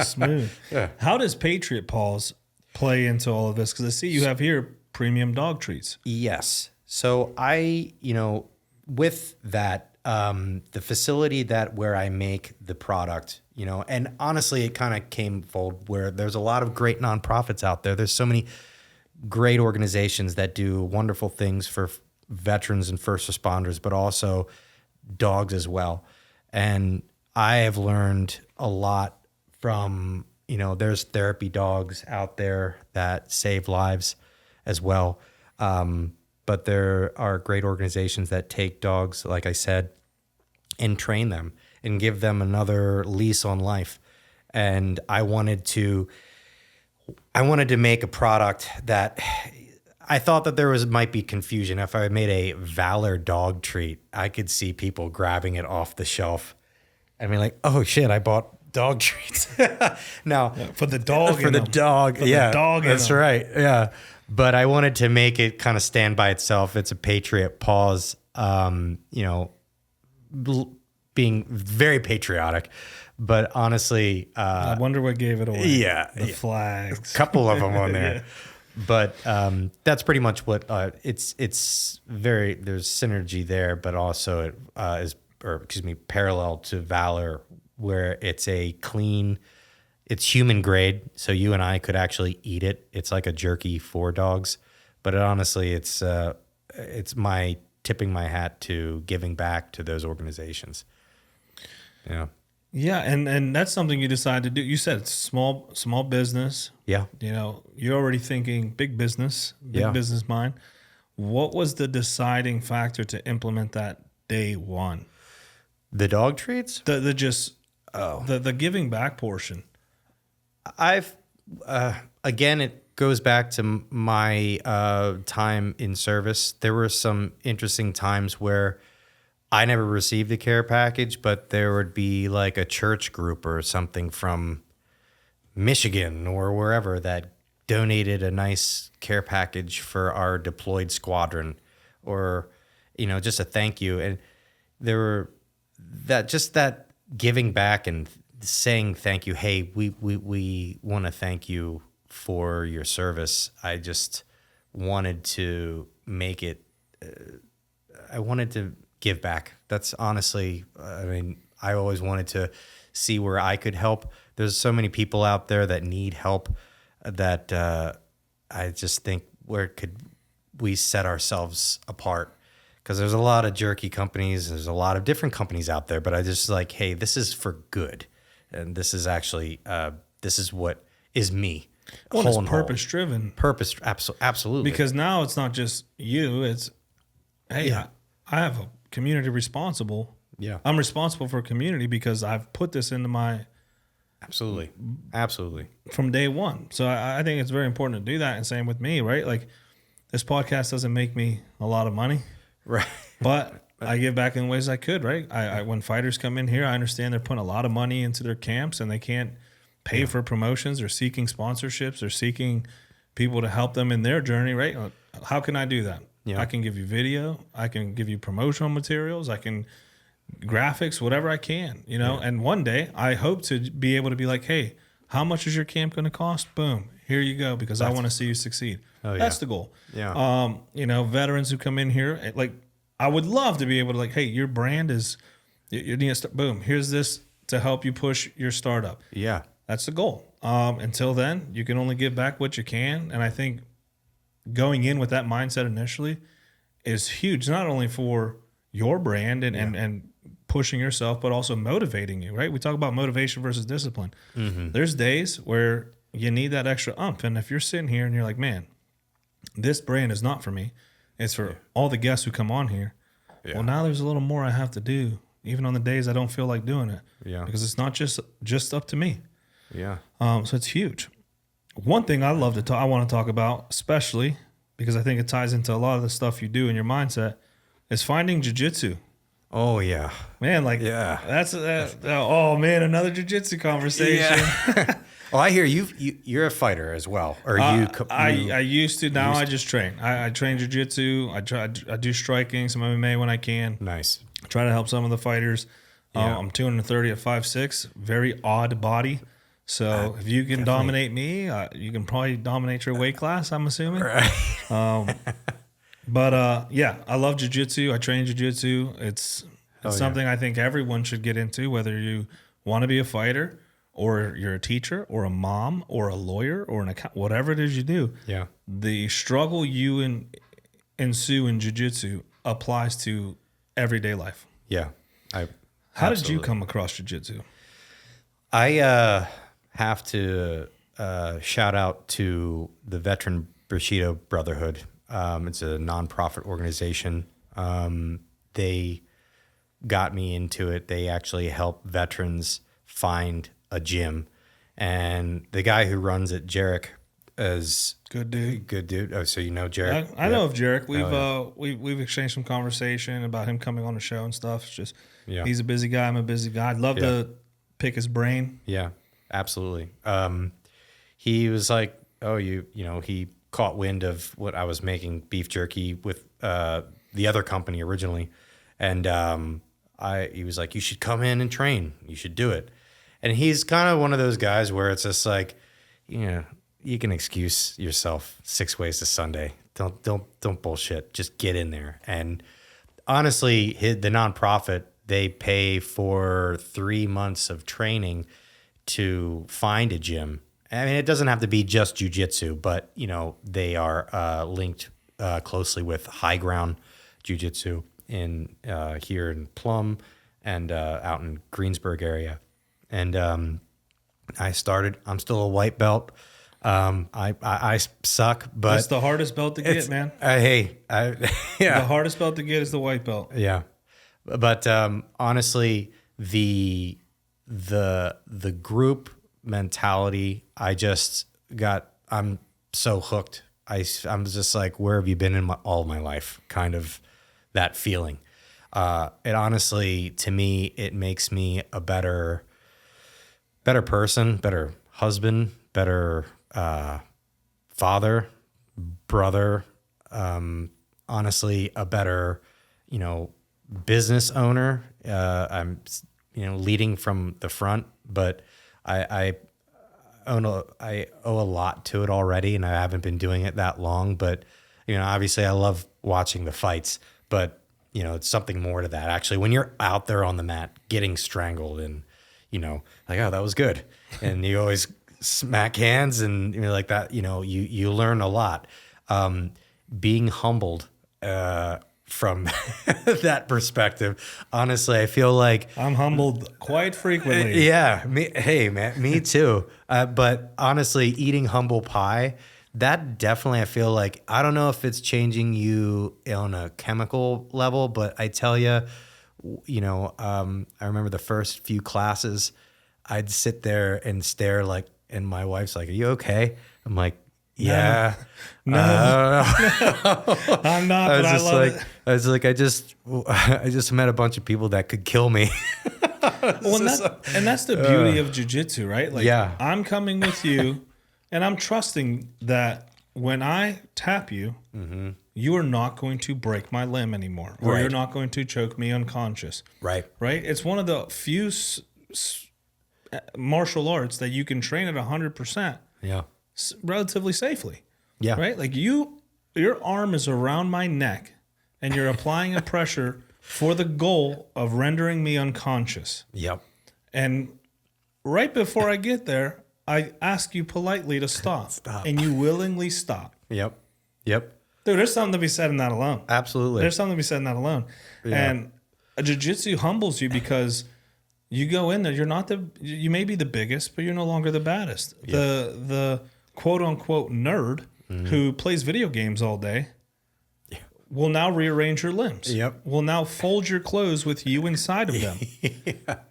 [SPEAKER 1] Smooth.
[SPEAKER 3] Yeah.
[SPEAKER 1] How does Patriot Paws play into all of this? Because I see you have here premium dog treats.
[SPEAKER 3] Yes. So with that, the facility where I make the product, and honestly, it kind of came forward where there's a lot of great nonprofits out there. There's so many great organizations that do wonderful things for veterans and first responders, but also dogs as well. And I have learned a lot from, there's therapy dogs out there that save lives as well. But there are great organizations that take dogs, like I said, and train them and give them another lease on life. And I wanted to make a product that I thought that might be confusion. If I made a Valor dog treat, I could see people grabbing it off the shelf and be like, "Oh shit, I bought dog treats." Now,
[SPEAKER 1] for the dog.
[SPEAKER 3] For the dog. Yeah,
[SPEAKER 1] dog.
[SPEAKER 3] That's right. Yeah. But I wanted to make it kind of stand by itself. It's a Patriot Paws, being very patriotic. But honestly,
[SPEAKER 1] I wonder what gave it away.
[SPEAKER 3] Yeah.
[SPEAKER 1] The flags.
[SPEAKER 3] A couple of them on there.
[SPEAKER 1] Yeah.
[SPEAKER 3] But that's pretty much what it's very, there's synergy there, but also it parallel to Valor, where it's a clean, it's human grade. So you and I could actually eat it. It's like a jerky for dogs, but honestly, it's my tipping my hat to giving back to those organizations. Yeah.
[SPEAKER 1] Yeah, and that's something you decided to do. You said it's small business.
[SPEAKER 3] Yeah.
[SPEAKER 1] You're already thinking big business mind. What was the deciding factor to implement that day one?
[SPEAKER 3] The dog treats?
[SPEAKER 1] The giving back portion.
[SPEAKER 3] Again, it goes back to my time in service. There were some interesting times where I never received a care package, but there would be like a church group or something from Michigan or wherever that donated a nice care package for our deployed squadron, or, just a thank you. And there were that giving back and saying thank you. Hey, we want to thank you for your service. I just wanted to make it. I wanted to give back. That's honestly. I mean, I always wanted to see where I could help. There's so many people out there that need help. That I just think where could we set ourselves apart? Because there's a lot of jerky companies. There's a lot of different companies out there. But I just like, hey, this is for good. And this is actually, this is what is me.
[SPEAKER 1] Well, it's purpose driven.
[SPEAKER 3] Purpose, absolutely.
[SPEAKER 1] Because now it's not just you. It's, hey, I have a community responsible.
[SPEAKER 3] Yeah.
[SPEAKER 1] I'm responsible for a community because I've put this into my.
[SPEAKER 3] Absolutely.
[SPEAKER 1] From day one. So I think it's very important to do that. And same with me, right? Like this podcast doesn't make me a lot of money.
[SPEAKER 3] Right.
[SPEAKER 1] But I give back in ways I could, right? I when fighters come in here, I understand they're putting a lot of money into their camps and they can't pay for promotions. They're seeking sponsorships. They're seeking people to help them in their journey, right? How can I do that?
[SPEAKER 3] Yeah.
[SPEAKER 1] I can give you video. I can give you promotional materials. I can graphics, whatever I can, you know? And one day I hope to be able to be like, hey, how much is your camp going to cost? Boom. Here you go. Because I want to see you succeed. That's the goal.
[SPEAKER 3] Yeah.
[SPEAKER 1] You know, veterans who come in here, like, I would love to be able to like, hey, your brand is, you need to start, boom, here's this to help you push your startup.
[SPEAKER 3] Yeah.
[SPEAKER 1] That's the goal. Until then, you can only give back what you can. And I think going in with that mindset initially is huge, not only for your brand and pushing yourself, but also motivating you, right? We talk about motivation versus discipline. Mm-hmm. There's days where you need that extra ump. And if you're sitting here and you're like, man, this brand is not for me. It's for all the guests who come on here. Yeah. Well, now there's a little more I have to do, even on the days I don't feel like doing it.
[SPEAKER 3] Yeah.
[SPEAKER 1] Because it's not just up to me.
[SPEAKER 3] Yeah.
[SPEAKER 1] So it's huge. One thing I love to talk, I want to talk about, especially because I think it ties into a lot of the stuff you do in your mindset, is finding jiu-jitsu.
[SPEAKER 3] Oh yeah,
[SPEAKER 1] man. Like that's oh man, another jiu-jitsu conversation.
[SPEAKER 3] Yeah. Well, I hear you're a fighter as well, or
[SPEAKER 1] I used to. Now I just train. I train jiu-jitsu. I do striking, some MMA when I can.
[SPEAKER 3] Nice.
[SPEAKER 1] I try to help some of the fighters. I'm 230 at 5'6", very odd body. So if you can dominate me, you can probably dominate your weight class, I'm assuming. Right. But yeah, I love jiu-jitsu. I train jiu-jitsu. It's something I think everyone should get into, whether you want to be a fighter or you're a teacher or a mom or a lawyer or an account, whatever it is you do.
[SPEAKER 3] Yeah. The
[SPEAKER 1] struggle you ensue in jiu-jitsu applies to everyday life.
[SPEAKER 3] Yeah.
[SPEAKER 1] How did you come across jiu-jitsu?
[SPEAKER 3] I have to shout out to the Veteran Bushido Brotherhood. It's a nonprofit organization. They got me into it. They actually help veterans find a gym. And the guy who runs it, Jarek, is
[SPEAKER 1] good dude.
[SPEAKER 3] Oh, so you know Jarek?
[SPEAKER 1] I know of Jarek. We've exchanged some conversation about him coming on the show and stuff. It's just he's a busy guy. I'm a busy guy. I'd love to pick his brain.
[SPEAKER 3] Yeah, absolutely. He was like, oh, he caught wind of what I was making beef jerky with the other company originally, and he was like, you should come in and train. You should do it. And he's kind of one of those guys where it's just like, you can excuse yourself 6 ways to Sunday. Don't bullshit. Just get in there. And honestly, the nonprofit, they pay for 3 months of training to find a gym. I mean, it doesn't have to be just jiu-jitsu, but they are linked closely with High Ground Jiu-Jitsu in here in Plum and out in Greensburg area. And I started. I'm still a white belt. I suck, but
[SPEAKER 1] it's the hardest belt to get, man.
[SPEAKER 3] The
[SPEAKER 1] hardest belt to get is the white belt.
[SPEAKER 3] Yeah, but honestly, the group mentality, I'm so hooked. I'm just like, where have you been in all my life? Kind of that feeling. It honestly, to me, it makes me a better person, better husband, better father, brother, honestly, a better, business owner. I'm, leading from the front, but I I owe a lot to it already, and I haven't been doing it that long. But obviously, I love watching the fights, but it's something more to that. Actually, when you're out there on the mat getting strangled, and like, oh, that was good, and you always smack hands, and like that. You learn a lot. Being humbled from that perspective, honestly, I feel like
[SPEAKER 1] I'm humbled quite frequently.
[SPEAKER 3] yeah, me too. But honestly, eating humble pie, that definitely, I feel like, I don't know if it's changing you on a chemical level, but I tell you, I remember the first few classes, I'd sit there and stare and my wife's like, "Are you okay?" I'm like, "Yeah,
[SPEAKER 1] no, I'm not." But I love it.
[SPEAKER 3] I was like, I just met a bunch of people that could kill me.
[SPEAKER 1] Well, and that's the beauty of jiu-jitsu, right? Like,
[SPEAKER 3] Yeah.
[SPEAKER 1] I'm coming with you, and I'm trusting that when I tap you, you are not going to break my limb anymore, or
[SPEAKER 3] Right.
[SPEAKER 1] you're not going to choke me unconscious.
[SPEAKER 3] Right.
[SPEAKER 1] Right? It's one of the few martial arts that you can train at 100%
[SPEAKER 3] Yeah.
[SPEAKER 1] relatively safely.
[SPEAKER 3] Yeah.
[SPEAKER 1] Right? Like your arm is around my neck, and you're applying a pressure for the goal of rendering me unconscious.
[SPEAKER 3] Yep.
[SPEAKER 1] And right before I get there, I ask you politely to stop. And you willingly stop.
[SPEAKER 3] Yep. Yep.
[SPEAKER 1] Dude, there's something to be said in that alone.
[SPEAKER 3] Absolutely.
[SPEAKER 1] There's something to be said in that alone.
[SPEAKER 3] Yeah.
[SPEAKER 1] And jiu-jitsu humbles you because you go in there, you may be the biggest, but you're no longer the baddest. The quote unquote nerd who plays video games all day will now rearrange your limbs.
[SPEAKER 3] Yep.
[SPEAKER 1] Will now fold your clothes with you inside of them.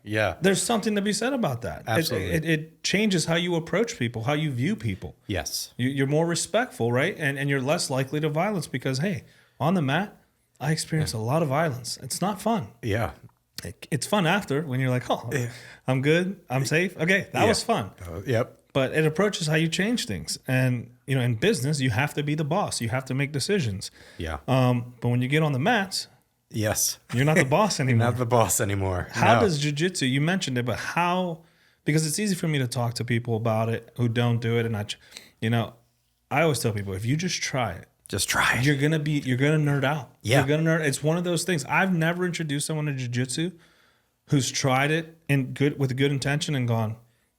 [SPEAKER 3] Yeah.
[SPEAKER 1] There's something to be said about that.
[SPEAKER 3] Absolutely.
[SPEAKER 1] It changes how you approach people, how you view people.
[SPEAKER 3] Yes.
[SPEAKER 1] You're more respectful, right? And you're less likely to violence because, hey, on the mat, I experience a lot of violence. It's not fun.
[SPEAKER 3] Yeah.
[SPEAKER 1] It's fun after when you're like, oh, I'm good. I'm safe. Okay, that was fun.
[SPEAKER 3] Yep.
[SPEAKER 1] But it approaches how you change things. And, in business, you have to be the boss. You have to make decisions.
[SPEAKER 3] Yeah.
[SPEAKER 1] But when you get on the mats,
[SPEAKER 3] Yes.
[SPEAKER 1] you're not the boss anymore.
[SPEAKER 3] Not the boss anymore.
[SPEAKER 1] How
[SPEAKER 3] No.
[SPEAKER 1] does jiu-jitsu, you mentioned it, but how, because it's easy for me to talk to people about it who don't do it. And I always tell people, if you just try it,
[SPEAKER 3] Just try it.
[SPEAKER 1] you're gonna nerd out.
[SPEAKER 3] Yeah.
[SPEAKER 1] You're gonna nerd. It's one of those things. I've never introduced someone to jiu-jitsu who's tried it with a good intention and gone,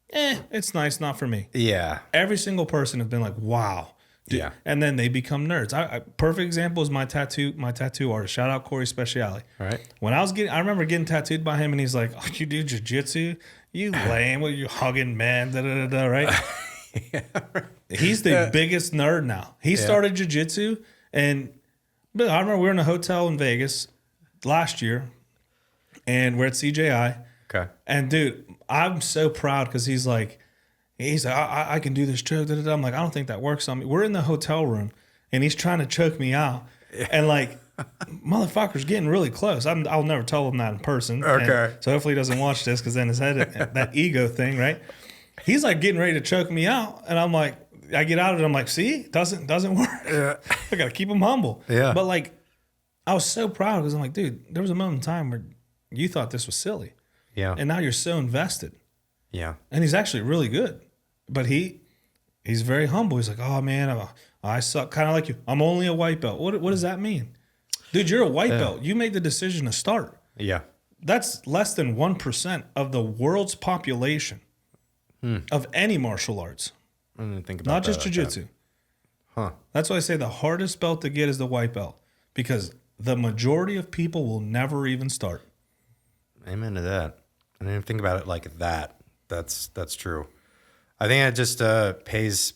[SPEAKER 1] it's nice, not for me.
[SPEAKER 3] Yeah.
[SPEAKER 1] Every single person has been like, wow. Dude.
[SPEAKER 3] Yeah.
[SPEAKER 1] And then they become nerds. Perfect example is my tattoo artist. Shout out Corey Speciale.
[SPEAKER 3] All right.
[SPEAKER 1] When I remember getting tattooed by him, and he's like, "Oh, you do jiu-jitsu? You lame? What, you hugging men?" Da, da, da, da, right? He's the biggest nerd now. He started jiu-jitsu, but I remember we were in a hotel in Vegas last year, and we're at CJI.
[SPEAKER 3] Okay.
[SPEAKER 1] And dude, I'm so proud because he's like, I can do this choke. Da, da, da. I'm like, I don't think that works on me. We're in the hotel room, and he's trying to choke me out, and like, motherfucker's getting really close. I'll never tell him that in person.
[SPEAKER 3] Okay.
[SPEAKER 1] And so hopefully he doesn't watch this because then his head, that ego thing, right? He's like getting ready to choke me out, and I'm like, I get out of it. I'm like, see, doesn't work.
[SPEAKER 3] Yeah.
[SPEAKER 1] I gotta keep him humble.
[SPEAKER 3] Yeah.
[SPEAKER 1] But like, I was so proud because I'm like, dude, there was a moment in time where you thought this was silly,
[SPEAKER 3] Yeah.
[SPEAKER 1] and now you're so invested.
[SPEAKER 3] Yeah.
[SPEAKER 1] And he's actually really good, but he's very humble. He's like, oh man, I suck, kind of like you. I'm only a white belt. What does that mean, dude? You're a white belt. You made the decision to start.
[SPEAKER 3] Yeah.
[SPEAKER 1] That's less than 1% of the world's population of any martial arts.
[SPEAKER 3] I didn't think about
[SPEAKER 1] Not
[SPEAKER 3] that
[SPEAKER 1] just
[SPEAKER 3] like
[SPEAKER 1] jiu-jitsu.
[SPEAKER 3] that. Huh.
[SPEAKER 1] That's why I say the hardest belt to get is the white belt, because the majority of people will never even start.
[SPEAKER 3] Amen to that. I didn't even think about it like that. That's true. I think it just pays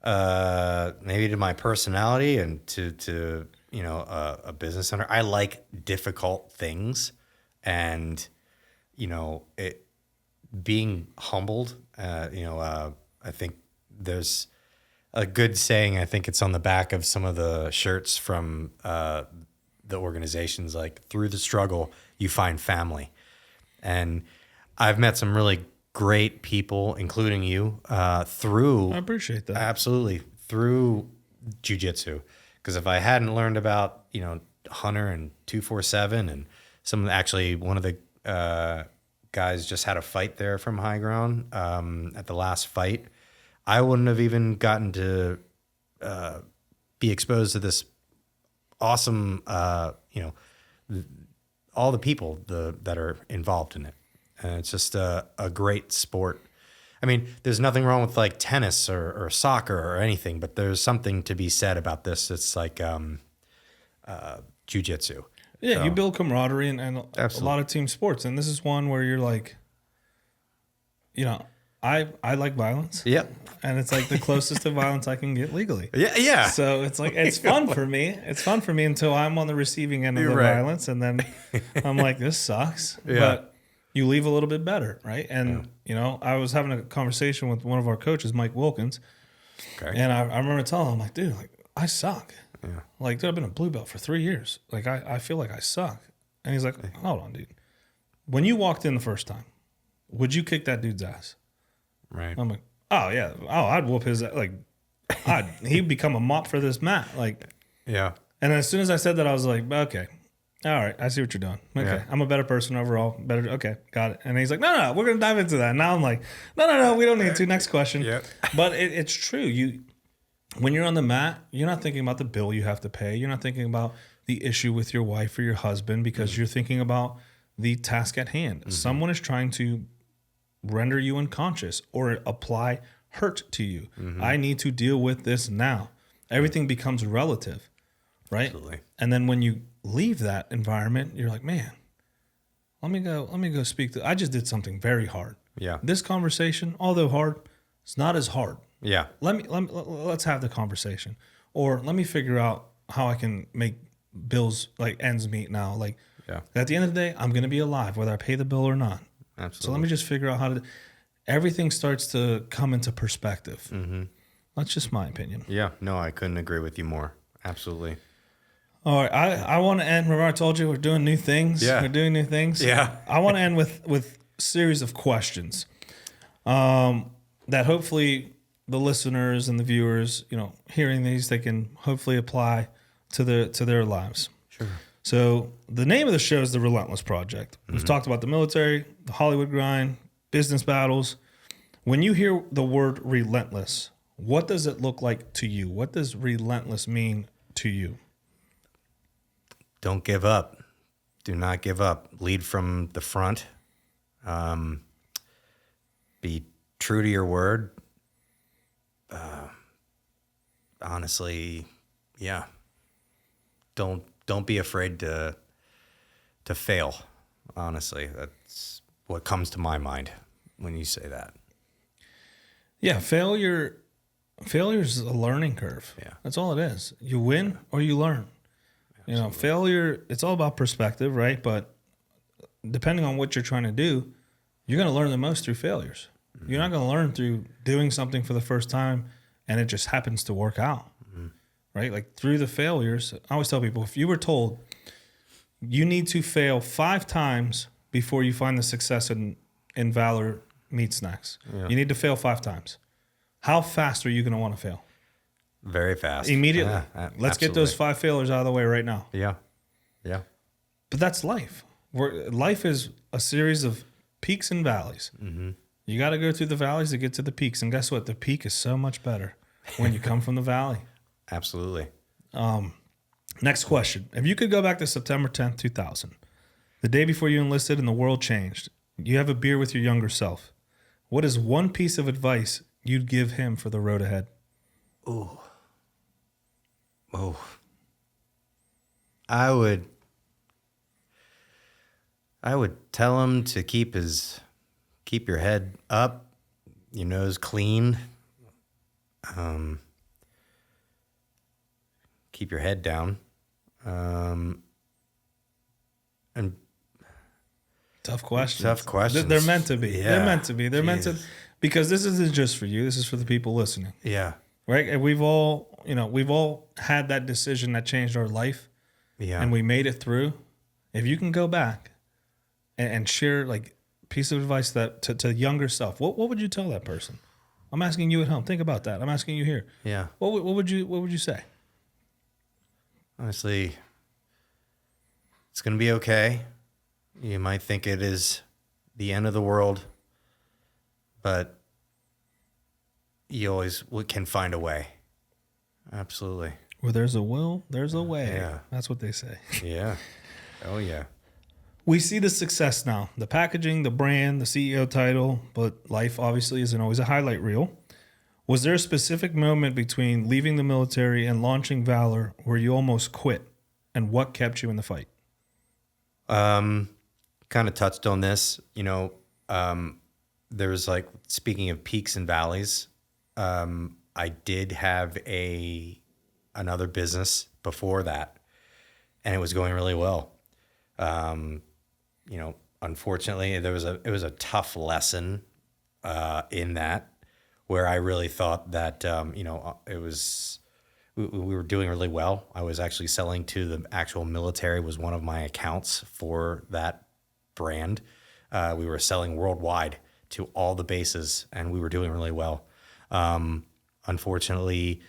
[SPEAKER 3] maybe to my personality and to a business owner. I like difficult things, and it being humbled. I think there's a good saying. I think it's on the back of some of the shirts from the organizations, like, through the struggle, you find family. And I've met some really great people, including you, through.
[SPEAKER 1] I appreciate that.
[SPEAKER 3] Absolutely. Through jiu-jitsu. Because if I hadn't learned about, Hunter and 247 and one of the guys just had a fight there from high ground at the last fight. I wouldn't have even gotten to be exposed to this awesome, all the people that are involved in it. And it's just a great sport. I mean, there's nothing wrong with like tennis or soccer or anything, but there's something to be said about this. It's like Jiu Jitsu.
[SPEAKER 1] Yeah,
[SPEAKER 3] So,
[SPEAKER 1] you build camaraderie and a
[SPEAKER 3] Absolutely.
[SPEAKER 1] lot of team sports. And this is one where you're like, I like violence.
[SPEAKER 3] Yep.
[SPEAKER 1] And it's like the closest to violence I can get legally.
[SPEAKER 3] Yeah.
[SPEAKER 1] So it's like, it's fun for me. It's fun for me until I'm on the receiving end of
[SPEAKER 3] You're
[SPEAKER 1] the
[SPEAKER 3] right.
[SPEAKER 1] violence. And then I'm like, this sucks.
[SPEAKER 3] Yeah.
[SPEAKER 1] But you leave a little bit better, right? And, I was having a conversation with one of our coaches, Mike Wilkins.
[SPEAKER 3] Okay.
[SPEAKER 1] And I remember telling him, like, dude, like, I suck.
[SPEAKER 3] Yeah.
[SPEAKER 1] Like, dude, I've been a blue belt for 3 years. Like, I feel like I suck. And he's like, hold on, dude. When you walked in the first time, would you kick that dude's ass?
[SPEAKER 3] Right.
[SPEAKER 1] I'm like, oh, yeah. Oh, I'd whoop his ass. Like, he'd become a mop for this mat. Like,
[SPEAKER 3] Yeah.
[SPEAKER 1] and as soon as I said that, I was like, okay. All right, I see what you're doing. Okay,
[SPEAKER 3] Yeah.
[SPEAKER 1] I'm a better person overall. Better. Okay, got it. And he's like, no, we're gonna dive into that. Now I'm like, no, we don't need to. Next question.
[SPEAKER 3] Yep.
[SPEAKER 1] But it's true. When you're on the mat, you're not thinking about the bill you have to pay. You're not thinking about the issue with your wife or your husband because you're thinking about the task at hand. Someone is trying to render you unconscious or apply hurt to you. I need to deal with this now. Everything becomes relative, right?
[SPEAKER 3] Absolutely.
[SPEAKER 1] And then when you leave that environment, you're like, man, let me go speak to, I just did something very hard.
[SPEAKER 3] Yeah.
[SPEAKER 1] This conversation, although hard, it's not as hard.
[SPEAKER 3] Yeah.
[SPEAKER 1] Let's have the conversation, or let me figure out how I can make bills, like ends meet now. Like,
[SPEAKER 3] Yeah.
[SPEAKER 1] at the end of the day, I'm going to be alive, whether I pay the bill or not.
[SPEAKER 3] Absolutely.
[SPEAKER 1] So let me just figure out how to, everything starts to come into perspective. That's just my opinion.
[SPEAKER 3] Yeah. No, I couldn't agree with you more. Absolutely.
[SPEAKER 1] All right. I want to end, remember I told you we're doing new things.
[SPEAKER 3] Yeah.
[SPEAKER 1] We're doing new things.
[SPEAKER 3] Yeah.
[SPEAKER 1] I want to end with series of questions that hopefully the listeners and the viewers, hearing these, they can hopefully apply to their lives.
[SPEAKER 3] Sure.
[SPEAKER 1] So the name of the show is The Relentless Project. We've talked about the military, the Hollywood grind, business battles. When you hear the word relentless, what does it look like to you? What does relentless mean to you?
[SPEAKER 3] Don't give up. Do not give up. Lead from the front. Be true to your word. Honestly, yeah. Don't be afraid to fail. Honestly, that's what comes to my mind when you say that.
[SPEAKER 1] Yeah, failure is a learning curve.
[SPEAKER 3] Yeah.
[SPEAKER 1] That's all it is. You win or you learn. Failure, it's all about perspective, right? But depending on what you're trying to do, you're going to learn the most through failures. You're not going to learn through doing something for the first time and it just happens to work out, right? Like through the failures, I always tell people, if you were told you need to fail 5 times before you find the success in Valor meat snacks, you need to fail 5 times. How fast are you going to want to fail?
[SPEAKER 3] Very fast.
[SPEAKER 1] Immediately.
[SPEAKER 3] Yeah,
[SPEAKER 1] Let's get those 5 failures out of the way right now.
[SPEAKER 3] Yeah. Yeah.
[SPEAKER 1] But that's life. Life is a series of peaks and valleys. You got to go through the valleys to get to the peaks. And guess what? The peak is so much better when you come from the valley.
[SPEAKER 3] Absolutely.
[SPEAKER 1] Next question. If you could go back to September 10th, 2000, the day before you enlisted and the world changed, you have a beer with your younger self. What is one piece of advice you'd give him for the road ahead?
[SPEAKER 3] Oh. I would tell him to keep your head up, your nose clean. Keep your head down. And
[SPEAKER 1] Tough questions.
[SPEAKER 3] Tough questions.
[SPEAKER 1] They're meant to be.
[SPEAKER 3] Yeah.
[SPEAKER 1] They're meant to be. They're meant to,
[SPEAKER 3] Jeez.
[SPEAKER 1] because this isn't just for you. This is for the people listening.
[SPEAKER 3] yeah.
[SPEAKER 1] Right? And we've all had that decision that changed our life.
[SPEAKER 3] Yeah.
[SPEAKER 1] And we made it through. If you can go back and share like a piece of advice that to younger self, what would you tell that person? I'm asking you at home. Think about that. I'm asking you here.
[SPEAKER 3] yeah.
[SPEAKER 1] What would you say?
[SPEAKER 3] Honestly, it's going to be okay. You might think it is the end of the world, but you always can find a way. Absolutely.
[SPEAKER 1] Where there's a will, there's a way.
[SPEAKER 3] Yeah.
[SPEAKER 1] That's what they say.
[SPEAKER 3] Yeah. Oh, yeah.
[SPEAKER 1] We see the success now, the packaging, the brand, the CEO title, but life obviously isn't always a highlight reel. Was there a specific moment between leaving the military and launching Valor where you almost quit? And what kept you in the fight?
[SPEAKER 3] Kind of touched on this, there's like, speaking of peaks and valleys, I did have another business before that, and it was going really well. Unfortunately, it was a tough lesson in that, where I really thought that we were doing really well. I was actually selling to the actual military, was one of my accounts for that brand. We were selling worldwide to all the bases, and we were doing really well. Unfortunately,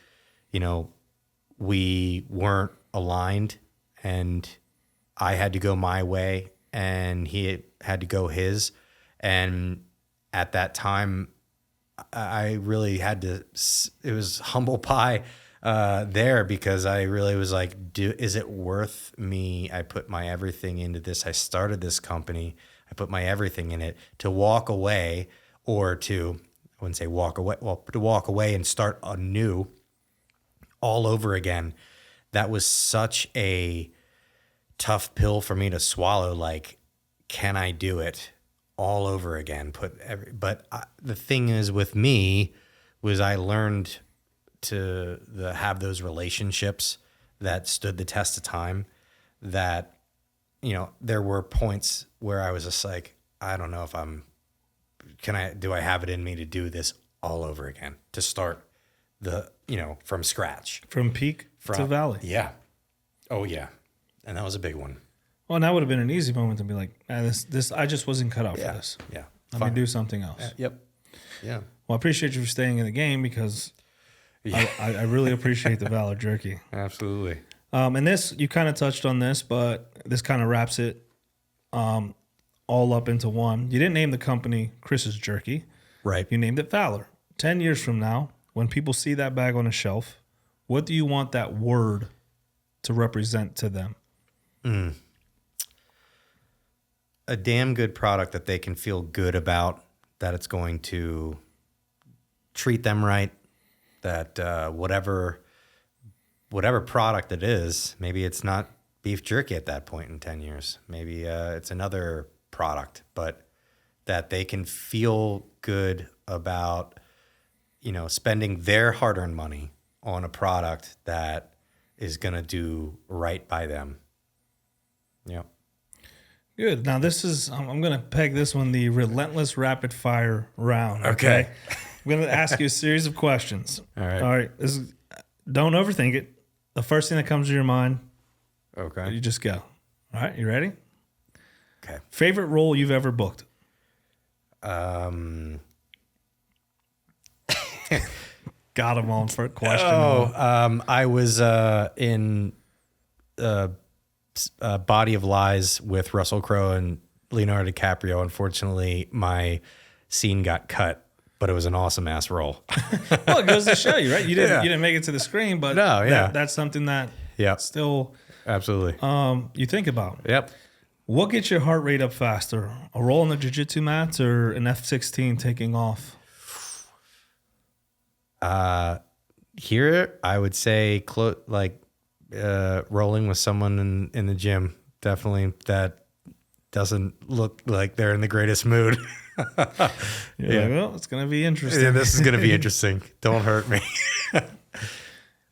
[SPEAKER 3] we weren't aligned, and I had to go my way and he had to go his. And at that time, I really had to, it was humble pie there, because I really was like, is it worth me? I put my everything into this. I started this company. I put my everything in it to walk away, or to, I wouldn't say walk away, well, to walk away and start anew all over again. That was such a tough pill for me to swallow. Like, can I do it all over again? The thing is with me was I learned to have those relationships that stood the test of time, that, there were points where I was just like, I don't know if do I have it in me to do this all over again, to start from scratch.
[SPEAKER 1] From peak to valley.
[SPEAKER 3] Yeah. Oh yeah. And that was a big one.
[SPEAKER 1] Well, and that would have been an easy moment to be like, this I just wasn't cut out for this.
[SPEAKER 3] Yeah.
[SPEAKER 1] Let me do something else.
[SPEAKER 3] Yep. Yeah.
[SPEAKER 1] Well, I appreciate you for staying in the game, because I really appreciate the Valor jerky.
[SPEAKER 3] Absolutely.
[SPEAKER 1] And this, you kind of touched on this, but this kind of wraps it all up into one. You didn't name the company Chris's Jerky.
[SPEAKER 3] Right.
[SPEAKER 1] You named it Valor. 10 years from now, when people see that bag on a shelf, what do you want that word to represent to them?
[SPEAKER 3] A damn good product that they can feel good about, that it's going to treat them right, that whatever product it is, maybe it's not beef jerky at that point in 10 years. Maybe it's another product, but that they can feel good about, spending their hard-earned money on a product that is going to do right by them. Yep.
[SPEAKER 1] Good. Now I'm going to peg this one the Relentless rapid fire round. Okay. I'm going to ask you a series of questions.
[SPEAKER 3] All right.
[SPEAKER 1] All right. Don't overthink it. The first thing that comes to your mind,
[SPEAKER 3] Okay.
[SPEAKER 1] you just go. All right. You ready?
[SPEAKER 3] Okay.
[SPEAKER 1] Favorite role you've ever booked? Got him on for question.
[SPEAKER 3] I was in Body of Lies with Russell Crowe and Leonardo DiCaprio. Unfortunately, my scene got cut, but it was an awesome ass role.
[SPEAKER 1] Well, it goes to show you, right? You didn't make it to the screen, but
[SPEAKER 3] No, yeah.
[SPEAKER 1] that's something that still
[SPEAKER 3] Absolutely.
[SPEAKER 1] you think about.
[SPEAKER 3] Yep.
[SPEAKER 1] What gets your heart rate up faster? A roll on the Jiu Jitsu mats or an F-16 taking off?
[SPEAKER 3] Here, I would say rolling with someone in the gym. Definitely, that doesn't look like they're in the greatest mood.
[SPEAKER 1] You're like, well, it's going to be interesting.
[SPEAKER 3] Yeah, this is going to be interesting. Don't hurt me.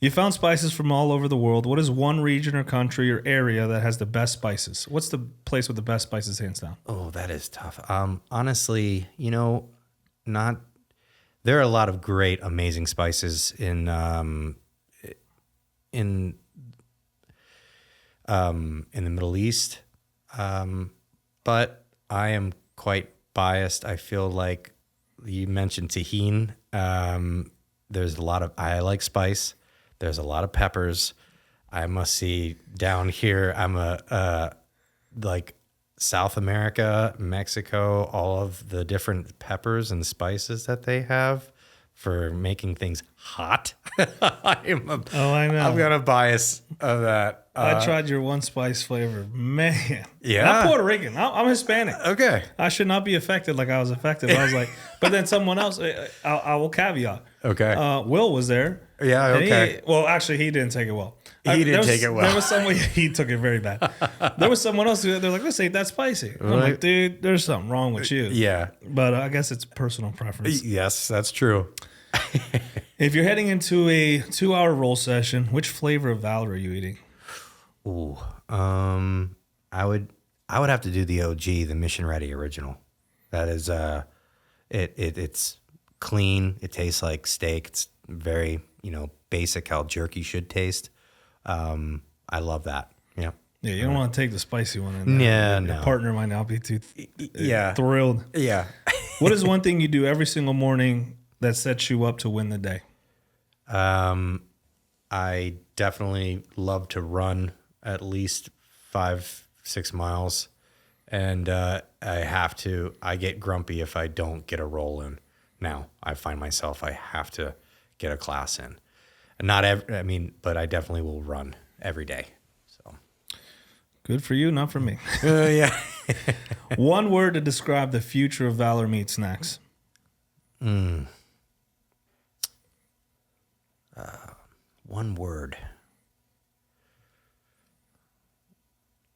[SPEAKER 1] You found spices from all over the world. What is one region or country or area that has the best spices? What's the place with the best spices, hands down?
[SPEAKER 3] Oh, that is tough. Honestly, there are a lot of great, amazing spices in the Middle East, but I am quite biased. I feel like you mentioned tahini. There's a lot of, I like spice. There's a lot of peppers. I must see down here, I'm South America, Mexico, all of the different peppers and spices that they have for making things hot.
[SPEAKER 1] I know.
[SPEAKER 3] I'm gonna bias of that.
[SPEAKER 1] I tried your one spice flavor, man.
[SPEAKER 3] Yeah.
[SPEAKER 1] I'm Puerto Rican. I'm Hispanic.
[SPEAKER 3] Okay.
[SPEAKER 1] I should not be affected like I was affected. I was like, but then someone else. I will caveat.
[SPEAKER 3] Okay.
[SPEAKER 1] Will was there.
[SPEAKER 3] Yeah.
[SPEAKER 1] And
[SPEAKER 3] Okay.
[SPEAKER 1] well, actually, he didn't take it well.
[SPEAKER 3] He didn't take it well.
[SPEAKER 1] There was someone he took it very bad. There was someone else they're like, this ain't that spicy. I'm like, dude, there's something wrong with you.
[SPEAKER 3] Yeah.
[SPEAKER 1] But I guess it's personal preference.
[SPEAKER 3] Yes, that's true.
[SPEAKER 1] If you're heading into a 2-hour roll session, which flavor of Valor are you eating?
[SPEAKER 3] Ooh. I would have to do the OG, the Mission Ready original. That is it's clean. It tastes like steak. It's very, basic how jerky should taste. I love that. Yeah.
[SPEAKER 1] Yeah, you don't want to take the spicy one in there.
[SPEAKER 3] Yeah,
[SPEAKER 1] Your
[SPEAKER 3] no.
[SPEAKER 1] partner might not be too
[SPEAKER 3] Yeah.
[SPEAKER 1] thrilled.
[SPEAKER 3] Yeah.
[SPEAKER 1] What is one thing you do every single morning that sets you up to win the day?
[SPEAKER 3] I definitely love to run at least 5-6 miles. And I get grumpy if I don't get a roll in. Now I find myself, I have to get a class in. But I definitely will run every day. So
[SPEAKER 1] Good for you, not for me.
[SPEAKER 3] yeah.
[SPEAKER 1] One word to describe the future of Valor Meat Snacks.
[SPEAKER 3] One word.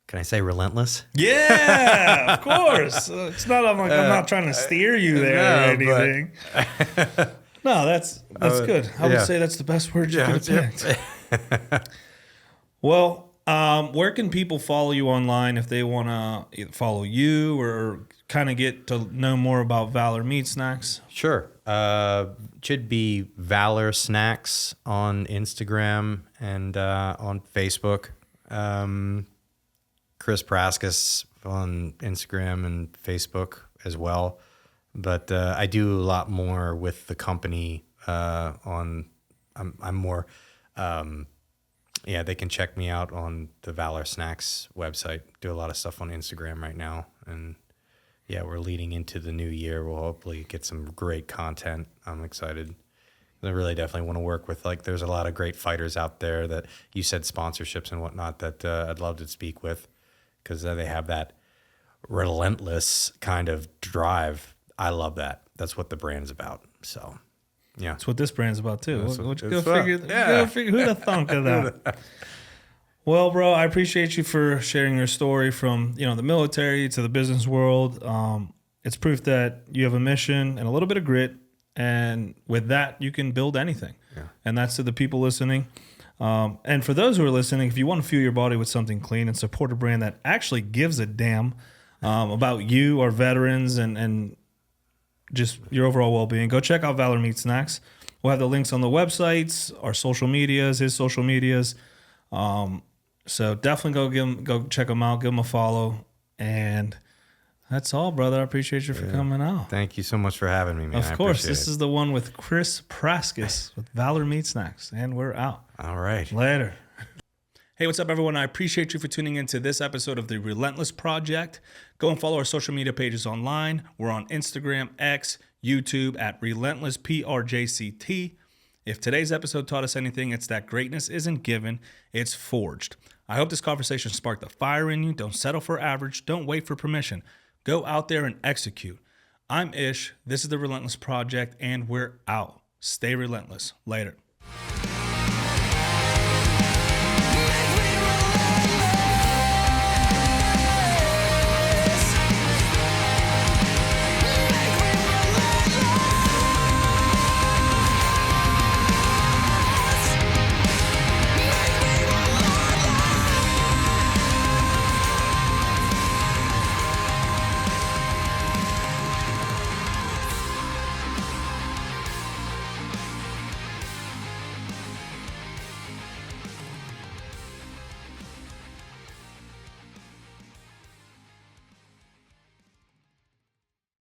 [SPEAKER 3] Can I say relentless?
[SPEAKER 1] Yeah, of course. It's not. I'm not trying to steer you there or anything. No, that's good. I would say that's the best word you could have picked. Well, where can people follow you online if they want to follow you or kind of get to know more about Valor Meat Snacks?
[SPEAKER 3] Sure. Should be Valor Snacks on Instagram and on Facebook. Chris Prascus on Instagram and Facebook as well. But I do a lot more with the company I'm more, they can check me out on the Valor Snacks website. Do a lot of stuff on Instagram right now. And yeah, we're leading into the new year. We'll hopefully get some great content. I'm excited. I really definitely want to work with, there's a lot of great fighters out there that you said sponsorships and whatnot that I'd love to speak with because they have that relentless kind of drive. I love that. That's what the brand's about. So, yeah.
[SPEAKER 1] That's what this brand's about, too. Go figure who'd have thunk of that? Well, bro, I appreciate you for sharing your story from, the military to the business world. It's proof that you have a mission and a little bit of grit. And with that, you can build anything. Yeah. And that's to the people listening. And for those who are listening, if you want to fuel your body with something clean and support a brand that actually gives a damn about you, our veterans, and just your overall well-being, go check out Valor Meat Snacks. We'll have the links on the websites, our social medias, his social medias. So definitely go check him out, give him a follow, and that's all, brother. I appreciate you for coming out.
[SPEAKER 3] Thank you so much for having me, man.
[SPEAKER 1] Of course. This is the one with Chris Prascus with Valor Meat Snacks, and we're out.
[SPEAKER 3] All right.
[SPEAKER 1] Later. Hey, what's up, everyone? I appreciate you for tuning into this episode of the Relentless Project. Go and follow our social media pages online. We're on Instagram, X, YouTube at Relentless PRJCT. If today's episode taught us anything, it's that greatness isn't given, it's forged. I hope this conversation sparked a fire in you. Don't settle for average. Don't wait for permission. Go out there and execute. I'm Ish. This is the Relentless Project, and we're out. Stay relentless. Later.